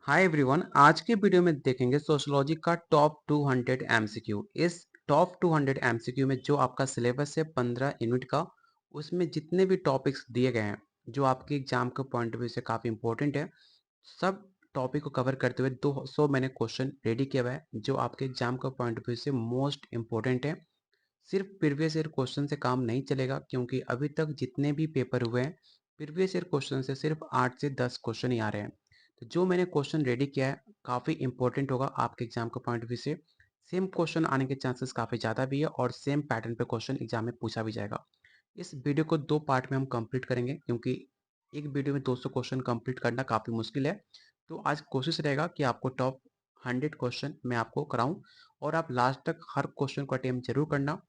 Hi everyone, आज के video में देखेंगे सोशियोलॉजी का टॉप 200 एमसीक्यू। इस टॉप 200 एमसीक्यू में जो आपका सिलेबस है 15 यूनिट का, उसमें जितने भी टॉपिक्स दिए गए हैं जो आपके एग्जाम के पॉइंट ऑफ व्यू से काफ़ी इंपॉर्टेंट है, सब टॉपिक को कवर करते हुए 200 मैंने क्वेश्चन रेडी किया हुआ है जो आपके एग्जाम का पॉइंट ऑफ व्यू से मोस्ट इंपॉर्टेंट है। सिर्फ प्रीवियस ईयर क्वेश्चन से काम नहीं चलेगा, क्योंकि अभी तक जितने भी पेपर हुए हैं प्रीवियस ईयर क्वेश्चन से सिर्फ 8 से 10 क्वेश्चन ही आ रहे हैं। तो जो मैंने क्वेश्चन रेडी किया है काफ़ी इंपॉर्टेंट होगा आपके एग्जाम के पॉइंट ऑफ व्यू से। सेम क्वेश्चन आने के चांसेस काफ़ी ज़्यादा भी है और सेम पैटर्न पे क्वेश्चन एग्जाम में पूछा भी जाएगा। इस वीडियो को दो पार्ट में हम कंप्लीट करेंगे, क्योंकि एक वीडियो में 200 क्वेश्चन कंप्लीट करना काफ़ी मुश्किल है। तो आज कोशिश रहेगा कि आपको टॉप 100 क्वेश्चन मैं आपको कराऊं, और आप लास्ट तक हर क्वेश्चन को अटेम्प्ट जरूर करना,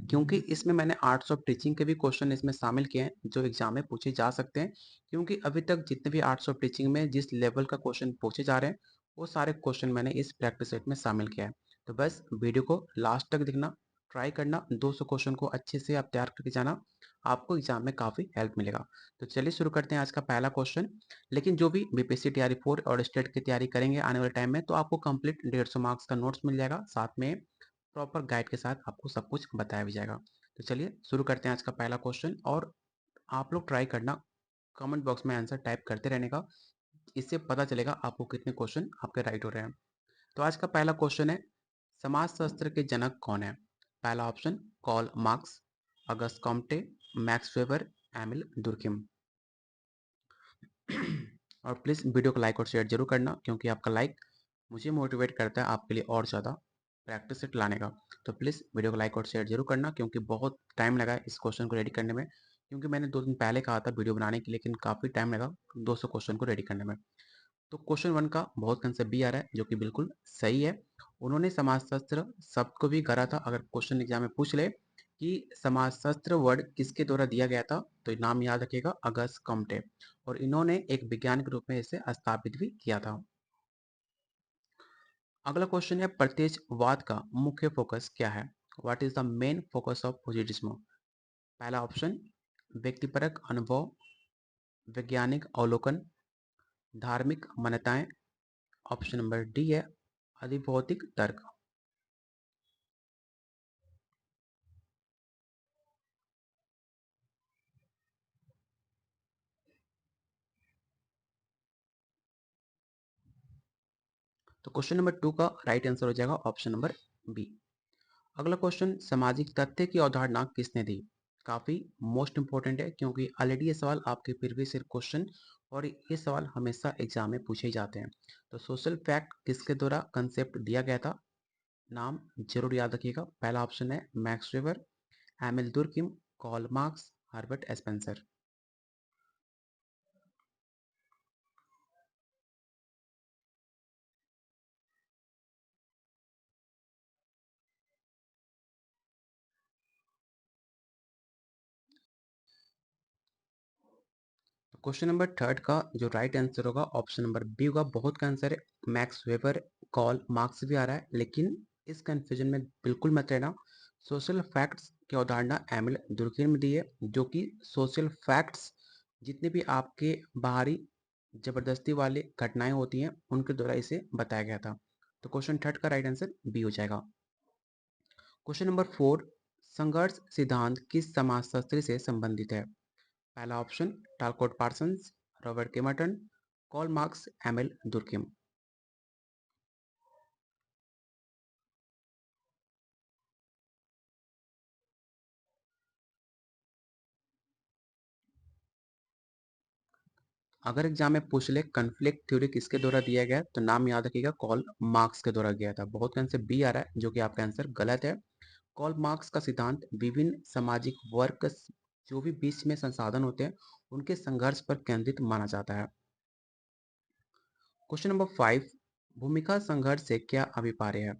क्योंकि इसमें मैंने आर्ट्स ऑफ टीचिंग के भी क्वेश्चन इसमें शामिल किए हैं जो एग्जाम में पूछे जा सकते हैं। क्योंकि अभी तक जितने भी आर्ट्स ऑफ टीचिंग में जिस लेवल का क्वेश्चन पूछे जा रहे हैं वो सारे क्वेश्चन मैंने इस प्रैक्टिस सेट में शामिल किया है। तो बस वीडियो को लास्ट तक देखना, ट्राई करना, 200 क्वेश्चन को अच्छे से आप तैयार करके जाना, आपको एग्जाम में काफ़ी हेल्प मिलेगा। तो चलिए शुरू करते हैं आज का पहला क्वेश्चन। लेकिन जो भी बीपीएससी तैयारी 4 और स्टेट की तैयारी करेंगे आने वाले टाइम में, तो आपको कंप्लीट 150 मार्क्स का नोट्स मिल जाएगा, साथ में प्रॉपर गाइड के साथ आपको सब कुछ बताया भी जाएगा। तो चलिए शुरू करते हैं आज का पहला क्वेश्चन, और आप लोग ट्राई करना कमेंट बॉक्स में आंसर टाइप करते रहने का, इससे पता चलेगा आपको कितने क्वेश्चन आपके राइट हो रहे हैं। तो आज का पहला क्वेश्चन है, समाजशास्त्र के जनक कौन है? पहला ऑप्शन कॉल मार्क्स, अगस्त कॉम्टे, मैक्स वेबर, एमिल दुर्किम। और प्लीज़ वीडियो को लाइक और शेयर जरूर करना, क्योंकि आपका लाइक मुझे मोटिवेट करता है आपके लिए और ज़्यादा प्रैक्टिस सेट लाने का। तो प्लीज़ वीडियो को लाइक और शेयर जरूर करना, क्योंकि बहुत टाइम लगा इस क्वेश्चन को रेडी करने में। क्योंकि मैंने 2 दिन पहले कहा था वीडियो बनाने के लिए, लेकिन काफ़ी टाइम लगा 200 क्वेश्चन को रेडी करने में। तो क्वेश्चन 1 का बहुत आंसर बी आ रहा है, जो कि बिल्कुल सही है। उन्होंने समाजशास्त्र शब्द को भी गढ़ा था। अगर क्वेश्चन एग्जाम में पूछ ले कि समाजशास्त्र वर्ड किसके द्वारा दिया गया था, तो नाम याद रखिएगा, अगस्त कॉम्टे। और इन्होंने एक वैज्ञानिक रूप में इसे स्थापित भी किया था। अगला क्वेश्चन है, प्रत्यक्षवाद का मुख्य फोकस क्या है? What is the main focus of positivism? पहला ऑप्शन व्यक्तिपरक अनुभव, वैज्ञानिक अवलोकन, धार्मिक मान्यताएं। ऑप्शन नंबर डी है अधिभौतिक तर्क। तो क्वेश्चन नंबर 2 का राइट आंसर हो जाएगा ऑप्शन नंबर बी। अगला क्वेश्चन, सामाजिक तथ्य की अवधारणा किसने दी? काफी मोस्ट इंपोर्टेंट है, क्योंकि ऑलरेडी ये सवाल आपके प्रीवियस ईयर क्वेश्चन और ये सवाल हमेशा एग्जाम में पूछे जाते हैं। तो सोशल फैक्ट किसके द्वारा कंसेप्ट दिया गया था? नाम जरूर याद रखिएगा। पहला ऑप्शन है Max Weber, Emile Durkheim, Karl Marx, Herbert Spencer. Question number 3 का जो राइट आंसर होगा ऑप्शन नंबर बी होगा। बहुत का आंसर है मैक्स वेबर, कॉल मार्क्स भी आ रहा है, लेकिन इस कंफ्यूजन में बिल्कुल मत रहना। सोशल फैक्ट्स की अवधारणा एमिल दुर्कheim में दी है, जो कि सोशल फैक्ट्स जितने भी आपके बाहरी जबरदस्ती वाली घटनाएं होती हैं उनके द्वारा इसे बताया गया था। तो क्वेश्चन 3 का राइट आंसर बी हो जाएगा। क्वेश्चन नंबर 4, संघर्ष सिद्धांत किस समाजशास्त्री से संबंधित है? पहला option Talcott Parsons, Robert K Merton, Karl Marx, Emile Durkheim. अगर एग्जाम में पूछ ले कन्फ्लिक्ट थ्योरी किसके द्वारा दिया गया है, तो नाम याद रखिएगा, कॉल मार्क्स के द्वारा गया था। बहुत का आंसर बी आ रहा है, जो कि आपका आंसर गलत है। कॉल मार्क्स का सिद्धांत विभिन्न सामाजिक वर्ग जो भी बीच में संसाधन होते हैं उनके संघर्ष पर केंद्रित माना जाता है। क्वेश्चन नंबर 5, भूमिका संघर्ष से क्या अभिप्राय है?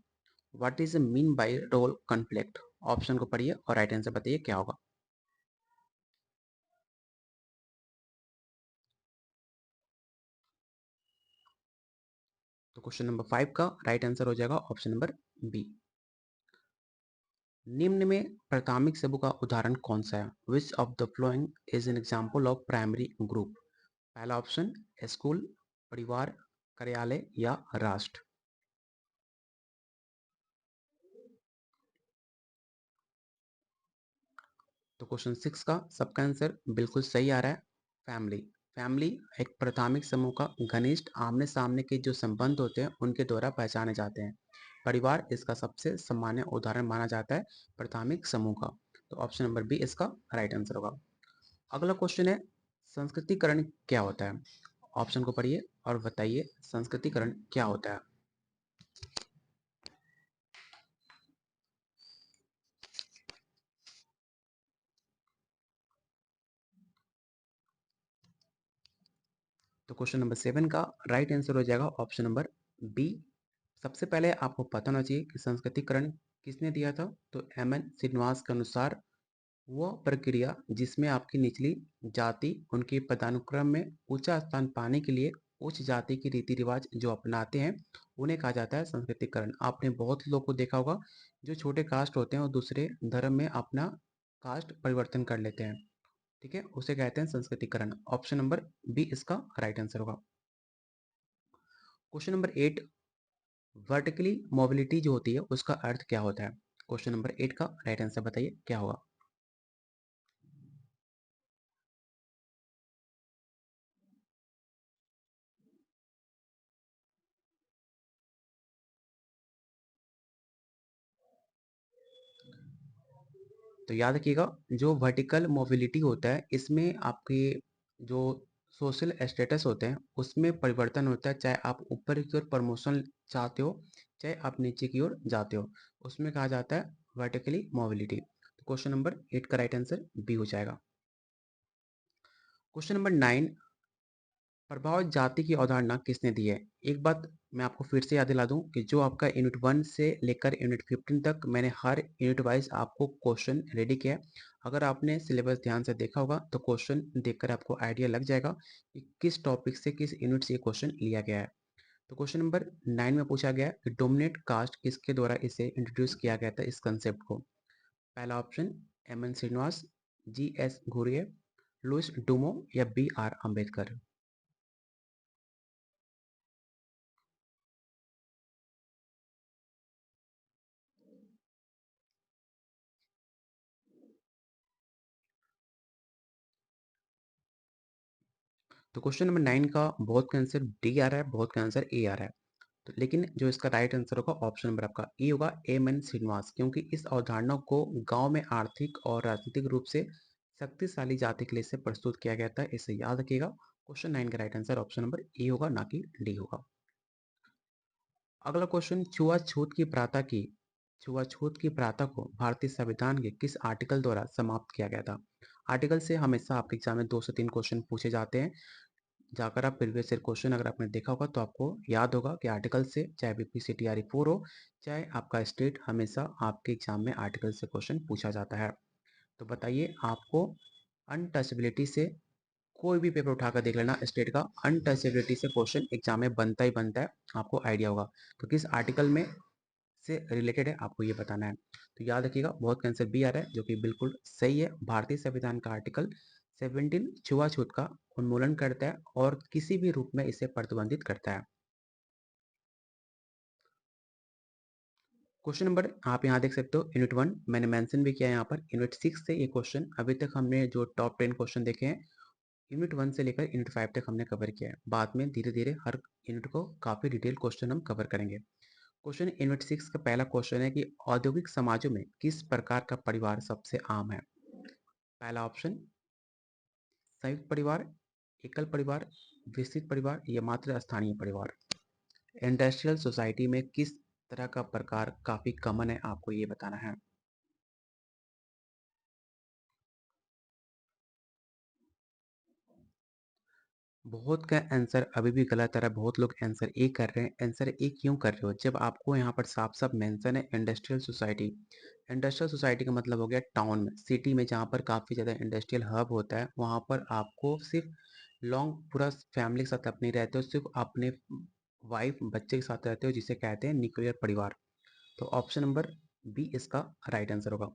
What is mean by role conflict? Option को पढ़िए और राइट आंसर बताइए क्या होगा। तो क्वेश्चन नंबर 5 का राइट आंसर हो जाएगा ऑप्शन नंबर बी। निम्न में प्राथमिक समूह का उदाहरण कौन सा है? Which of the following is an example of primary group? पहला ऑप्शन स्कूल, परिवार, कार्यालय या राष्ट्र। तो क्वेश्चन 6 का सबका आंसर बिल्कुल सही आ रहा है, फैमिली। फैमिली एक प्राथमिक समूह का घनिष्ठ आमने सामने के जो संबंध होते हैं उनके द्वारा पहचाने जाते हैं। परिवार इसका सबसे सामान्य उदाहरण माना जाता है प्राथमिक समूह का। तो ऑप्शन नंबर बी इसका राइट आंसर होगा। अगला क्वेश्चन है, संस्कृतिकरण क्या होता है? ऑप्शन को पढ़िए और बताइए संस्कृतिकरण क्या होता है। तो क्वेश्चन नंबर 7 का राइट आंसर हो जाएगा ऑप्शन नंबर बी। सबसे पहले आपको पता होना चाहिए कि संस्कृतिकरण किसने दिया था। तो एम.एन. श्रीनिवास के अनुसार वह प्रक्रिया जिसमें आपकी निचली जाति उनके पदानुक्रम में ऊंचा स्थान पाने के लिए उच्च जाति की रीति रिवाज जो अपनाते हैं उन्हें कहा जाता है संस्कृतिकरण। आपने बहुत लोगों को देखा होगा जो छोटे कास्ट होते हैं और दूसरे धर्म में अपना कास्ट परिवर्तन कर लेते हैं, ठीक है, उसे कहते हैं संस्कृतिकरण। ऑप्शन नंबर बी इसका राइट आंसर होगा। क्वेश्चन नंबर 8, वर्टिकली मोबिलिटी जो होती है उसका अर्थ क्या होता है? क्वेश्चन नंबर 8 का राइट आंसर बताइए क्या होगा। तो याद रखिएगा, जो वर्टिकल मोबिलिटी होता है इसमें आपके जो सोशल स्टेटस होते हैं उसमें परिवर्तन होता है, चाहे आप ऊपर की ओर प्रमोशन चाहते हो चाहे आप नीचे की ओर जाते हो, उसमें कहा जाता है वर्टिकली मोबिलिटी। तो क्वेश्चन नंबर 8 का राइट आंसर बी हो जाएगा। क्वेश्चन नंबर 9, प्रभावित जाति की अवधारणा किसने दी है? एक बात मैं आपको फिर से याद दिला दूं कि जो आपका यूनिट 1 से लेकर यूनिट 15 तक मैंने हर यूनिट वाइज आपको क्वेश्चन रेडी किया है। अगर आपने सिलेबस ध्यान से देखा होगा तो क्वेश्चन देखकर आपको आइडिया लग जाएगा कि किस टॉपिक से किस यूनिट से ये क्वेश्चन लिया गया है। तो क्वेश्चन नंबर 9 में पूछा गया है कि डोमिनेट कास्ट किसके द्वारा इसे इंट्रोड्यूस किया गया था इस कंसेप्ट को। पहला option M N. Srinivas, G S. Ghurye, Louis Dumont या बी.आर. अम्बेडकर। तो क्वेश्चन नंबर 9 का बहुत का आंसर डी आ रहा है, बहुत का आंसर ए आ रहा है। तो लेकिन जो इसका राइट आंसर होगा ऑप्शन नंबर आपका ए होगा, एम.एन. श्रीनिवास, क्योंकि इस अवधारणा को गांव में आर्थिक और राजनीतिक रूप से शक्तिशाली जाति के लिए से प्रस्तुत किया गया था, इसे याद रखिएगा। क्वेश्चन 9 का राइट आंसर ऑप्शन नंबर ए होगा, ना कि डी होगा। अगला क्वेश्चन, छुआछूत की प्रथा को भारतीय संविधान के किस आर्टिकल द्वारा समाप्त किया गया था? आर्टिकल से हमेशा आपके एग्जाम में 2 से 3 क्वेश्चन पूछे जाते हैं। जाकर आप प्रीवियस ईयर क्वेश्चन अगर आपने देखा होगा तो आपको याद होगा कि आर्टिकल से चाहे बीपीसीटीआरई 4 हो चाहे आपका स्टेट, हमेशा आपके एग्जाम में आर्टिकल से क्वेश्चन पूछा जाता है। तो बताइए, आपको अनटचेबिलिटी से कोई भी पेपर उठाकर देख लेना स्टेट का, अनटचेबिलिटी से क्वेश्चन एग्जाम में बनता ही बनता है, आपको आइडिया होगा तो किस आर्टिकल में से रिलेटेड है आपको ये बताना है। तो याद रखिएगा, बहुत का आंसर बी आ रहा है जो कि बिल्कुल सही है। भारतीय संविधान का आर्टिकल 17 छुआछूत का उन्मूलन करता है और किसी भी रूप में इसे प्रतिबंधित करता है। क्वेश्चन नंबर आप यहाँ देख सकते हो, यूनिट 1 मैंने मेंशन भी किया है यहाँ पर। यूनिट 6 से ये क्वेश्चन अभी तक हमने जो टॉप 10 क्वेश्चन देखे हैं यूनिट 1 से लेकर यूनिट 5 तक हमने कवर किया है। बाद में धीरे धीरे हर यूनिट को काफी डिटेल क्वेश्चन हम कवर करेंगे। क्वेश्चन यूनिट 6 का पहला क्वेश्चन है कि औद्योगिक समाजों में किस प्रकार का परिवार सबसे आम है? पहला ऑप्शन संयुक्त परिवार, एकल परिवार, विस्तृत परिवार या मात्र स्थानीय परिवार। इंडस्ट्रियल सोसाइटी में किस तरह का प्रकार काफी कॉमन है आपको ये बताना है। बहुत का आंसर अभी भी गलत आ रहा है, बहुत लोग आंसर ए कर रहे हैं। आंसर ए क्यों कर रहे हो जब आपको यहाँ पर साफ साफ मेंशन है इंडस्ट्रियल सोसाइटी। इंडस्ट्रियल सोसाइटी का मतलब हो गया टाउन में, सिटी में जहाँ पर काफ़ी ज़्यादा इंडस्ट्रियल हब होता है वहाँ पर आपको सिर्फ लॉन्ग पूरा फैमिली के साथ अपने रहते हो, सिर्फ अपने वाइफ बच्चे के साथ रहते हो, जिसे कहते हैं न्यूक्लियर परिवार। तो ऑप्शन नंबर बी इसका राइट आंसर होगा।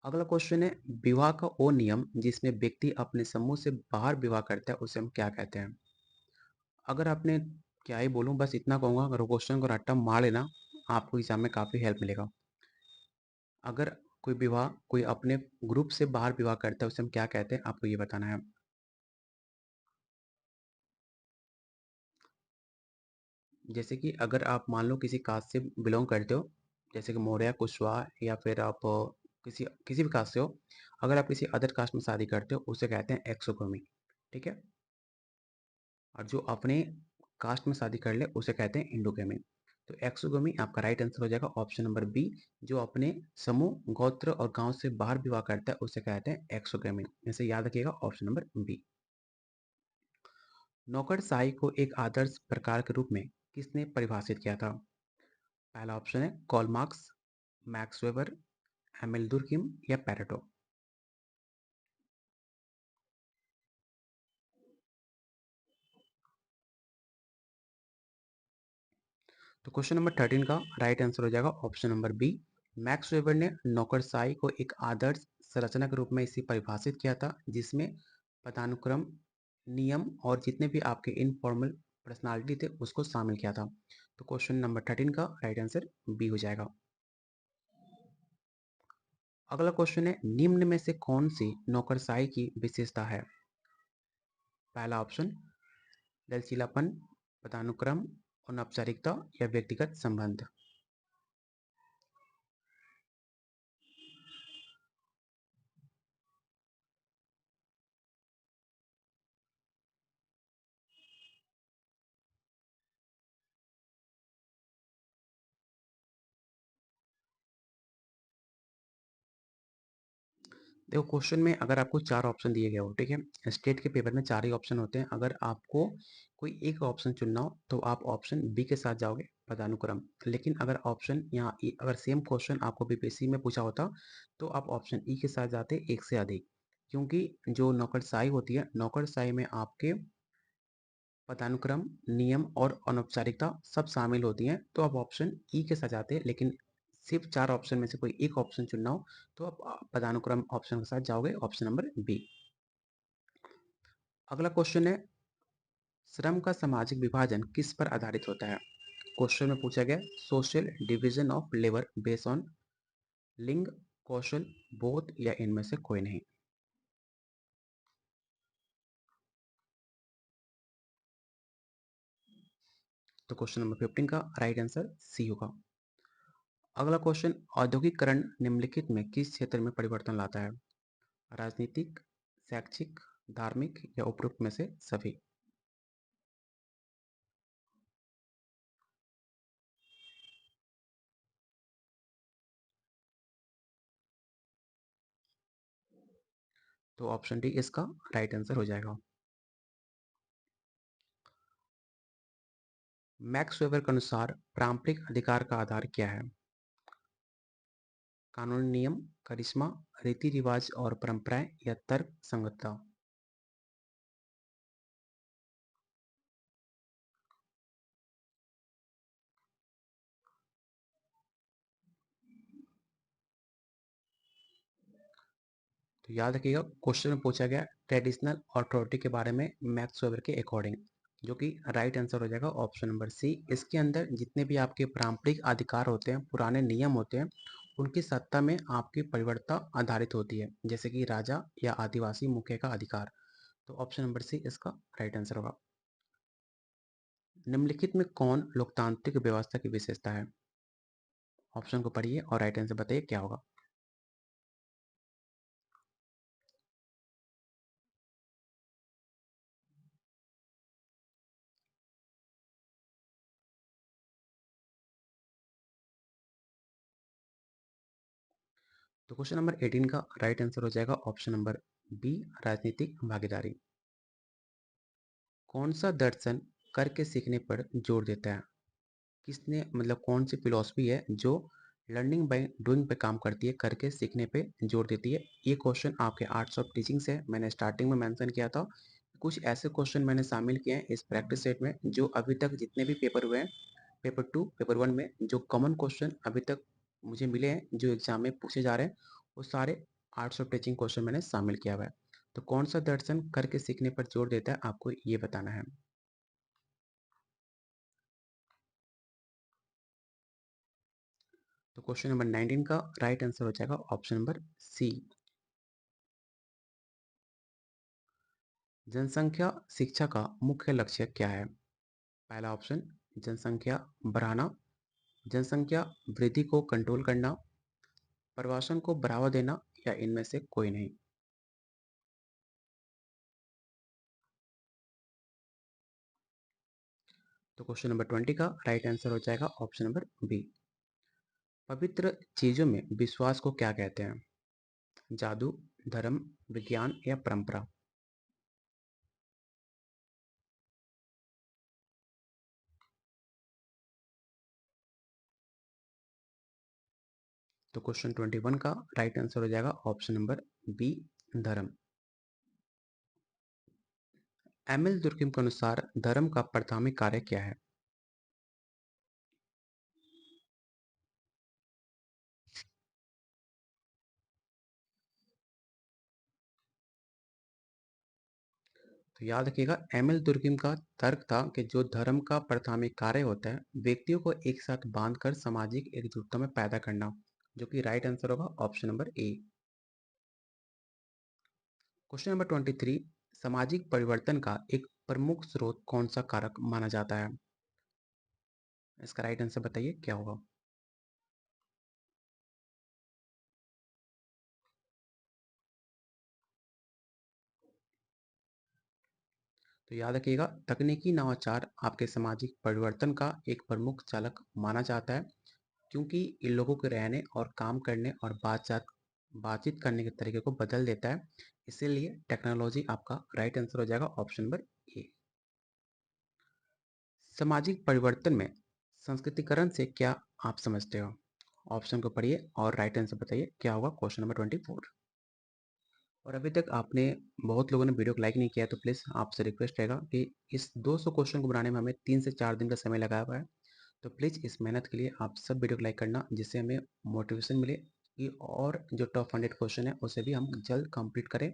अगला क्वेश्चन है, विवाह का वो नियम जिसमें व्यक्ति अपने समूह से बाहर विवाह करता है उसे हम क्या कहते हैं? अगर आपने क्या ही बोलूँ, बस इतना कहूँगा, अगर क्वेश्चन को रट्टा मार लेना, आपको एग्ज़ाम में काफ़ी हेल्प मिलेगा। अगर कोई अपने ग्रुप से बाहर विवाह करता है, उसे हम क्या कहते हैं, आपको ये बताना है। जैसे कि अगर आप मान लो किसी कास्ट से बिलॉन्ग करते हो, जैसे कि मौर्य, कुशवाहा, या फिर आप किसी किसी भी कास्ट से हो, अगर आप किसी अदर कास्ट में शादी करते हो, उसे कहते हैं एक्सोगमी, ठीक है? और जो अपने कास्ट में शादी कर ले, उसे कहते हैं इंडोगमी। तो एक्सोगमी आपका राइट आंसर हो जाएगा ऑप्शन नंबर बी। जो अपने समूह, गोत्र और गांव से बाहर विवाह करता है, उसे कहते हैं एक्सोगमी। इसे याद रखिएगा, ऑप्शन नंबर बी। नौकरशाही को एक आदर्श प्रकार के रूप में किसने परिभाषित किया था? पहला ऑप्शन है Karl Marx, Max Weber, Emile Durkheim या पैरेटो। तो क्वेश्चन नंबर 13 का राइट आंसर हो जाएगा option number B. Max Weber ने नौकरशाही को एक आदर्श संरचना के रूप में इसे परिभाषित किया था, जिसमें पदानुक्रम, नियम और जितने भी आपके इनफॉर्मल पर्सनालिटी थे, उसको शामिल किया था। तो क्वेश्चन नंबर 13 का राइट आंसर बी हो जाएगा। अगला क्वेश्चन है, निम्न में से कौन सी नौकरशाही की विशेषता है? पहला ऑप्शन लचीलापन, पदानुक्रम, अनौपचारिकता या व्यक्तिगत संबंध। देखो, क्वेश्चन में अगर आपको 4 ऑप्शन दिए गए हो, ठीक है? स्टेट के पेपर में 4 ही ऑप्शन होते हैं। अगर आपको कोई एक ऑप्शन चुनना हो, तो आप ऑप्शन बी के साथ जाओगे, पदानुक्रम। लेकिन अगर ऑप्शन यहाँ अगर सेम क्वेश्चन आपको बीपीएससी में पूछा होता, तो आप ऑप्शन ई के साथ जाते, एक से अधिक। क्योंकि जो नौकरशाही होती है, नौकरशाही में आपके पदानुक्रम, नियम और अनौपचारिकता सब शामिल होती हैं, तो आप ऑप्शन ई के साथ जाते हैं। लेकिन सिर्फ 4 ऑप्शन में से कोई एक ऑप्शन चुनना हो, तो आप पदानुक्रम ऑप्शन के साथ जाओगे, ऑप्शन नंबर बी। अगला क्वेश्चन है, श्रम का सामाजिक विभाजन किस पर आधारित होता है? क्वेश्चन में पूछा गया social division of labour based on लिंग, कौशल, बोथ या इनमें से कोई नहीं। तो क्वेश्चन नंबर 15 का राइट आंसर सी होगा। अगला क्वेश्चन, औद्योगिकरण निम्नलिखित में किस क्षेत्र में परिवर्तन लाता है? राजनीतिक, शैक्षिक, धार्मिक या उपरोक्त में से सभी। तो ऑप्शन डी इसका राइट आंसर हो जाएगा। मैक्स वेबर के अनुसार पारंपरिक अधिकार का आधार क्या है? कानूनी नियम, करिश्मा, रीति रिवाज और परंपराएं या तर्क संगतता। तो याद रखिएगा, क्वेश्चन में पूछा गया ट्रेडिशनल अथॉरिटी के बारे में मैक्स वेबर के अकॉर्डिंग, जो कि राइट आंसर हो जाएगा ऑप्शन नंबर सी। इसके अंदर जितने भी आपके पारंपरिक अधिकार होते हैं, पुराने नियम होते हैं, उनकी सत्ता में आपकी परिवर्तन आधारित होती है, जैसे कि राजा या आदिवासी मुखिया का अधिकार। तो ऑप्शन नंबर सी इसका राइट आंसर होगा। निम्नलिखित में कौन लोकतांत्रिक व्यवस्था की विशेषता है? ऑप्शन को पढ़िए और राइट आंसर बताइए क्या होगा। तो क्वेश्चन नंबर 18 का राइट आंसर हो जाएगा ऑप्शन नंबर बी, राजनीतिक भागीदारी। कौन सा दर्शन करके सीखने पर जोर देता है? किसने मतलब कौन सी फिलॉसफी है जो लर्निंग बाय डूइंग पे काम करती है, करके सीखने पे जोर देती है? ये क्वेश्चन आपके आर्ट्स ऑफ टीचिंग से मैंने स्टार्टिंग में मेंशन किया था। कुछ ऐसे क्वेश्चन मैंने शामिल किए हैं इस प्रैक्टिस सेट में, जो अभी तक जितने भी पेपर हुए हैं, पेपर 2, पेपर 1 में जो कॉमन क्वेश्चन अभी तक मुझे मिले हैं, जो एग्जाम में पूछे जा रहे हैं, वो सारे आर्ट्स ऑफ टीचिंग क्वेश्चन मैंने शामिल किया हुआ है। तो कौन सा दर्शन करके सीखने पर जोर देता है, आपको ये बताना है। तो क्वेश्चन नंबर 19 का राइट आंसर हो जाएगा ऑप्शन नंबर सी। जनसंख्या शिक्षा का मुख्य लक्ष्य क्या है? पहला ऑप्शन जनसंख्या बढ़ाना, जनसंख्या वृद्धि को कंट्रोल करना, प्रवासन को बढ़ावा देना या इनमें से कोई नहीं। तो क्वेश्चन नंबर 20 का राइट आंसर हो जाएगा ऑप्शन नंबर बी। पवित्र चीजों में विश्वास को क्या कहते हैं? जादू, धर्म, विज्ञान या परंपरा? तो क्वेश्चन 21 का राइट आंसर हो जाएगा ऑप्शन नंबर बी, धर्म। एमिल दुर्कheim के अनुसार धर्म का प्राथमिक कार्य क्या है? तो याद रखिएगा, एमिल दुर्कheim का तर्क था कि जो धर्म का प्राथमिक कार्य होता है व्यक्तियों को एक साथ बांधकर सामाजिक एकजुटता में पैदा करना, जो कि राइट आंसर होगा ऑप्शन नंबर ए। क्वेश्चन नंबर 23, सामाजिक परिवर्तन का एक प्रमुख स्रोत कौन सा कारक माना जाता है? इसका राइट आंसर बताइए क्या होगा। तो याद रखिएगा, तकनीकी नवाचार आपके सामाजिक परिवर्तन का एक प्रमुख चालक माना जाता है, क्योंकि इन लोगों के रहने और काम करने और बातचीत करने के तरीके को बदल देता है। इसीलिए टेक्नोलॉजी आपका राइट आंसर हो जाएगा ऑप्शन नंबर ए। सामाजिक परिवर्तन में संस्कृतिकरण से क्या आप समझते हो? ऑप्शन को पढ़िए और राइट आंसर बताइए क्या होगा क्वेश्चन नंबर 24। और अभी तक आपने बहुत लोगों ने वीडियो को लाइक नहीं किया है, तो प्लीज़ आपसे रिक्वेस्ट रहेगा कि इस 200 क्वेश्चन को बनाने में हमें 3 से 4 दिन का समय लगा हुआ है। तो प्लीज़ इस मेहनत के लिए आप सब वीडियो को लाइक करना, जिससे हमें मोटिवेशन मिले कि और जो टॉप 100 क्वेश्चन है उसे भी हम जल्द कंप्लीट करें।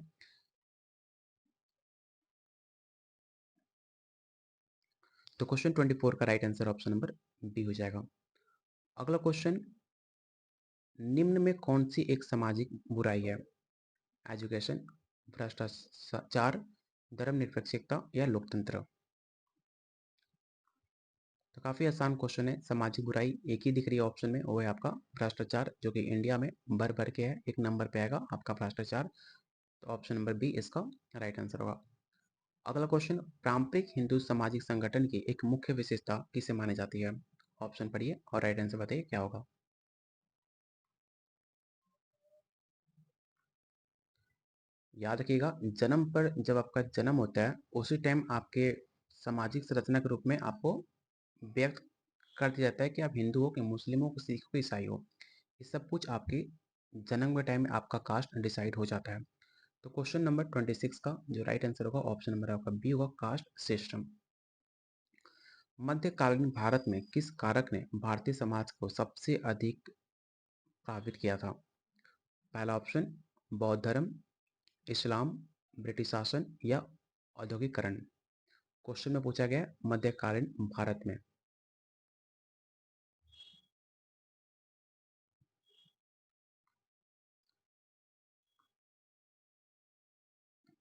तो क्वेश्चन 24 का right answer option number B हो जाएगा। अगला क्वेश्चन, निम्न में कौन सी एक सामाजिक बुराई है? एजुकेशन, भ्रष्टाचार, धर्मनिरपेक्षता या लोकतंत्र? तो काफ़ी आसान क्वेश्चन है। सामाजिक बुराई एक ही दिख रही है ऑप्शन में, वो है आपका भ्रष्टाचार, जो कि इंडिया में भर भर के है। एक नंबर पे आएगा आपका भ्रष्टाचार। तो ऑप्शन नंबर बी इसका राइट आंसर होगा। अगला क्वेश्चन, पारंपरिक हिंदू सामाजिक संगठन की एक मुख्य विशेषता किसे मानी जाती है? ऑप्शन पढ़िए और राइट आंसर बताइए क्या होगा। याद रखिएगा, जन्म पर जब आपका जन्म होता है उसी टाइम आपके सामाजिक संरचना के रूप में आपको व्यक्त कर दिया जाता है कि आप हिंदू हो कि मुस्लिम हो कि सिख हो कि ईसाई हो। ये सब कुछ आपके जन्म के टाइम में आपका कास्ट डिसाइड हो जाता है। तो क्वेश्चन नंबर 26 का जो राइट आंसर होगा ऑप्शन नंबर आपका बी होगा, कास्ट सिस्टम। मध्यकालीन भारत में किस कारक ने भारतीय समाज को सबसे अधिक प्रभावित किया था? पहला ऑप्शन बौद्ध धर्म, इस्लाम, ब्रिटिश शासन या औद्योगिकरण? क्वेश्चन में पूछा गया मध्यकालीन भारत में।